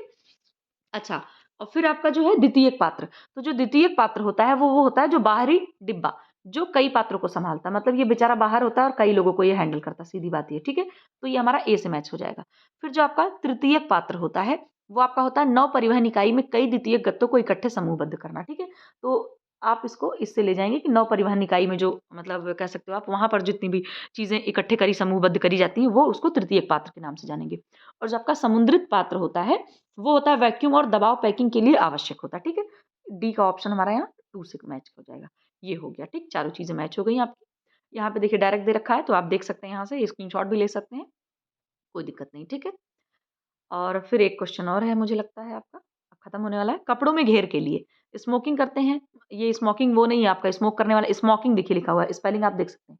अच्छा और फिर आपका जो है द्वितीयक पात्र, तो जो द्वितीयक पात्र होता है वो होता है जो बाहरी डिब्बा, जो कई पात्रों को संभालता है, मतलब ये बेचारा बाहर होता है और कई लोगों को ये हैंडल करता है, सीधी बात ये, ठीक है। तो ये हमारा ए से मैच हो जाएगा। फिर जो आपका तृतीयक पात्र होता है वो आपका होता है नौ परिवहन इकाई में कई द्वितीयक गत्तों को इकट्ठे समूहबद्ध करना, ठीक है। तो आप इसको इससे ले जाएंगे कि नौ परिवहन इकाई में जो मतलब कह सकते हो आप, वहाँ पर जितनी भी चीज़ें इकट्ठे करी समूहबद्ध करी जाती हैं, वो उसको तृतीयक पात्र के नाम से जानेंगे। और जो आपका समुद्रित पात्र होता है, वो होता है वैक्यूम और दबाव पैकिंग के लिए आवश्यक होता है। ठीक है, डी का ऑप्शन हमारा यहाँ 2 से मैच हो जाएगा। ये हो गया, ठीक, चारों चीज़ें मैच हो गई आपकी। यहाँ पे देखिए डायरेक्ट दे रखा है, तो आप देख सकते हैं यहाँ से, स्क्रीनशॉट भी ले सकते हैं, कोई दिक्कत नहीं। ठीक है, और फिर एक क्वेश्चन और है, मुझे लगता है आपका अब खत्म होने वाला है। कपड़ों में घेर के लिए स्मोकिंग करते हैं, ये स्मोकिंग वो नहीं है आपका स्मोक करने वाला, स्मोकिंग देखिए लिखा हुआ है, स्पेलिंग आप देख सकते हैं,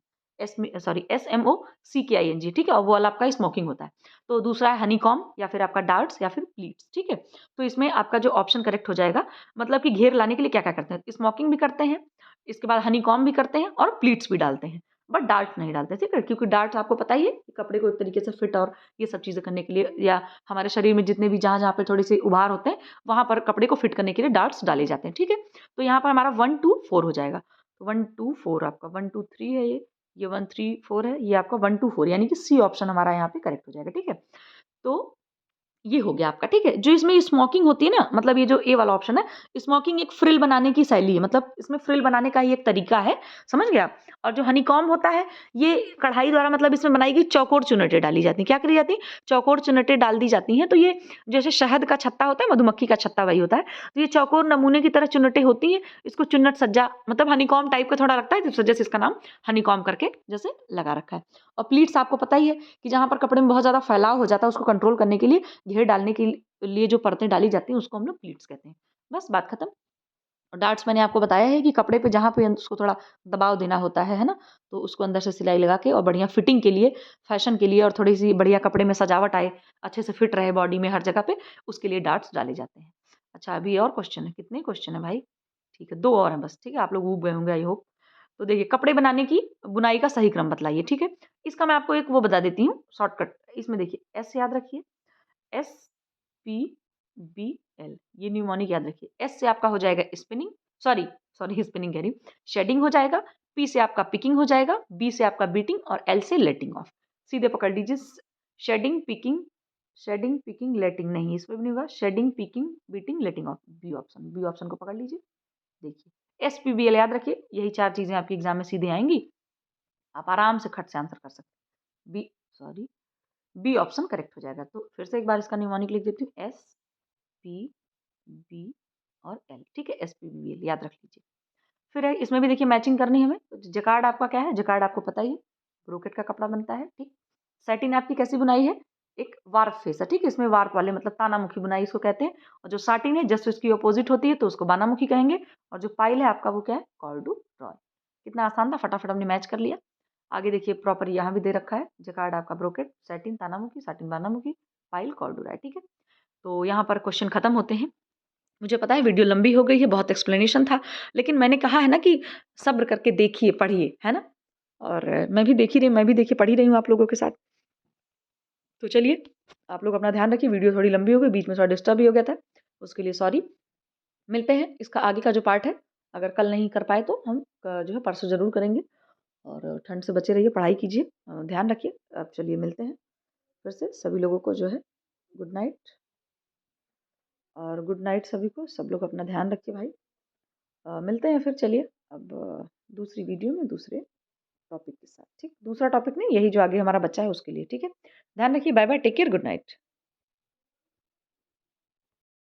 SMOCKING, ठीक है, और वो वाला आपका स्मोकिंग होता है। तो दूसरा है हनीकॉम या फिर आपका डार्ट्स या फिर प्लीट्स। ठीक है, तो इसमें आपका जो ऑप्शन करेक्ट हो जाएगा, मतलब कि घेर लाने के लिए क्या क्या करते हैं, स्मोकिंग भी करते हैं, इसके बाद हनीकॉम भी करते हैं और प्लीट्स भी डालते हैं, बट डार्ट नहीं डालते। ठीक है, क्योंकि डार्ट आपको पता ही है कि कपड़े को एक तरीके से फिट और ये सब चीज़ें करने के लिए, या हमारे शरीर में जितने भी जहाँ-जहाँ पे थोड़े से उभार होते हैं, वहाँ पर कपड़े को फिट करने के लिए डार्ट्स डाले जाते हैं। ठीक है, तो यहाँ पर हमारा 1, 2, 4 हो जाएगा। तो 1, 2, 4 आपका 1, 2, 3 है ये 1, 3, 4 है, ये आपका 1, 2, 4 यानी कि सी ऑप्शन हमारा यहाँ पे करेक्ट हो जाएगा। ठीक है, तो ये हो गया आपका। ठीक है, जो इसमें स्मोकिंग होती है ना, मतलब ये जो ए वाला ऑप्शन है, स्मोकिंग एक फ्रिल बनाने की शैली है, मतलब इसमें फ्रिल बनाने का ही एक तरीका है, समझ गए आप। और जो हनीकॉम्ब होता है, ये कढ़ाई द्वारा मतलब इसमें बनाई गई चौकोर चुनटें डाली जाती हैं। क्या करी जाती है, चौकोर चुनटें डाल दी जाती हैं। तो ये जैसे शहद का छत्ता होता है, मधुमक्खी का छत्ता वही होता है, तो ये चौकोर नमूने की तरह चुनटें होती हैं। इसको चुन्नट सज्जा मतलब हनीकॉम्ब टाइप का थोड़ा लगता है, इस वजह से इसका नाम हनीकॉम्ब करके जैसे लगा रखा है। और प्लीट्स आपको पता ही है कि जहाँ पर कपड़े में बहुत ज़्यादा फैलाव हो जाता है, उसको कंट्रोल करने के लिए घेर डालने के लिए जो परतें डाली जाती हैं, उसको हम लोग प्लीट्स कहते हैं। बस बात खत्म। और डार्ट्स मैंने आपको बताया है कि कपड़े पे जहाँ पे उसको थोड़ा दबाव देना होता है ना, तो उसको अंदर से सिलाई लगा के और बढ़िया फिटिंग के लिए, फैशन के लिए, और थोड़ी सी बढ़िया कपड़े में सजावट आए, अच्छे से फिट रहे बॉडी में हर जगह पे, उसके लिए डार्ट्स डाले जाते हैं। अच्छा, अभी और क्वेश्चन है, कितने क्वेश्चन है भाई? ठीक है, 2 और हैं बस। ठीक है, आप लोग ऊब गए होंगे आई होप। तो देखिए, कपड़े बनाने की बुनाई का सही क्रम बतलाइए। ठीक है, इसका मैं आपको एक वो बता देती हूँ शॉर्टकट। इसमें देखिए, एस याद रखिए, SPBL, ये न्यूमोनिक याद रखिए। एस से आपका हो जाएगा स्पिनिंग, सॉरी सॉरी स्पिनिंग कह रही हूँ, शेडिंग हो जाएगा। पी से आपका पिकिंग हो जाएगा, बी से आपका बीटिंग, और एल से लेटिंग ऑफ। सीधे पकड़ लीजिए, shedding picking, shedding picking letting नहीं, इसमें भी नहीं होगा, shedding picking beating letting off, B option, B option को पकड़ लीजिए। देखिए, SPBL याद रखिए, यही 4 चीजें आपके एग्जाम में सीधे आएंगी, आप आराम से खट से आंसर कर सकते हैं। B, sorry, B option correct हो जाएगा। तो फिर से एक बार इसका न्यूमोनिक लिख देती हूँ, SPB और L। ठीक है, SPBL याद रख लीजिए। फिर है, इसमें भी देखिए मैचिंग करनी है हमें। तो जकार्ड आपका क्या है, जकार्ड आपको पता ही है, ब्रोकेट का कपड़ा बनता है। ठीक, सैटिन आपकी कैसी बुनाई है, एक वार्प फेस है। ठीक है, इसमें वार्प वाले मतलब तानामुखी बुनाई इसको कहते हैं। और जो साटिन है जस्ट उसकी अपोजिट होती है, तो उसको बानामुखी कहेंगे। और जो पाइल है आपका वो क्या है, कॉर्डुरॉय। कितना आसान था, फटाफट हमने मैच कर लिया। आगे देखिए, प्रॉपर यहाँ भी दे रखा है, जकार्ड आपका ब्रोकेट, सैटिन तानामुखी, साटिन बानामुखी, पाइल कॉर्डुरॉय। ठीक है, तो यहाँ पर क्वेश्चन खत्म होते हैं। मुझे पता है वीडियो लंबी हो गई है, बहुत एक्सप्लेनेशन था, लेकिन मैंने कहा है ना कि सब्र करके देखिए, पढ़िए, है ना। और मैं भी देख ही रही, मैं भी देखिए पढ़ ही रही हूँ आप लोगों के साथ। तो चलिए, आप लोग अपना ध्यान रखिए। वीडियो थोड़ी लंबी हो गई, बीच में थोड़ा डिस्टर्ब भी हो गया था, उसके लिए सॉरी। मिलते हैं, इसका आगे का जो पार्ट है, अगर कल नहीं कर पाए तो हम जो है परसों ज़रूर करेंगे। और ठंड से बचे रहिए, पढ़ाई कीजिए, ध्यान रखिए। अब चलिए मिलते हैं फिर से, सभी लोगों को जो है गुड नाइट। और गुड नाइट सभी को, सब लोग अपना ध्यान रखिए भाई। मिलते हैं फिर, चलिए अब दूसरी वीडियो में दूसरे टॉपिक के साथ। ठीक, दूसरा टॉपिक नहीं, यही जो आगे हमारा बच्चा है उसके लिए। ठीक है, ध्यान रखिए, bye bye, take care, good night.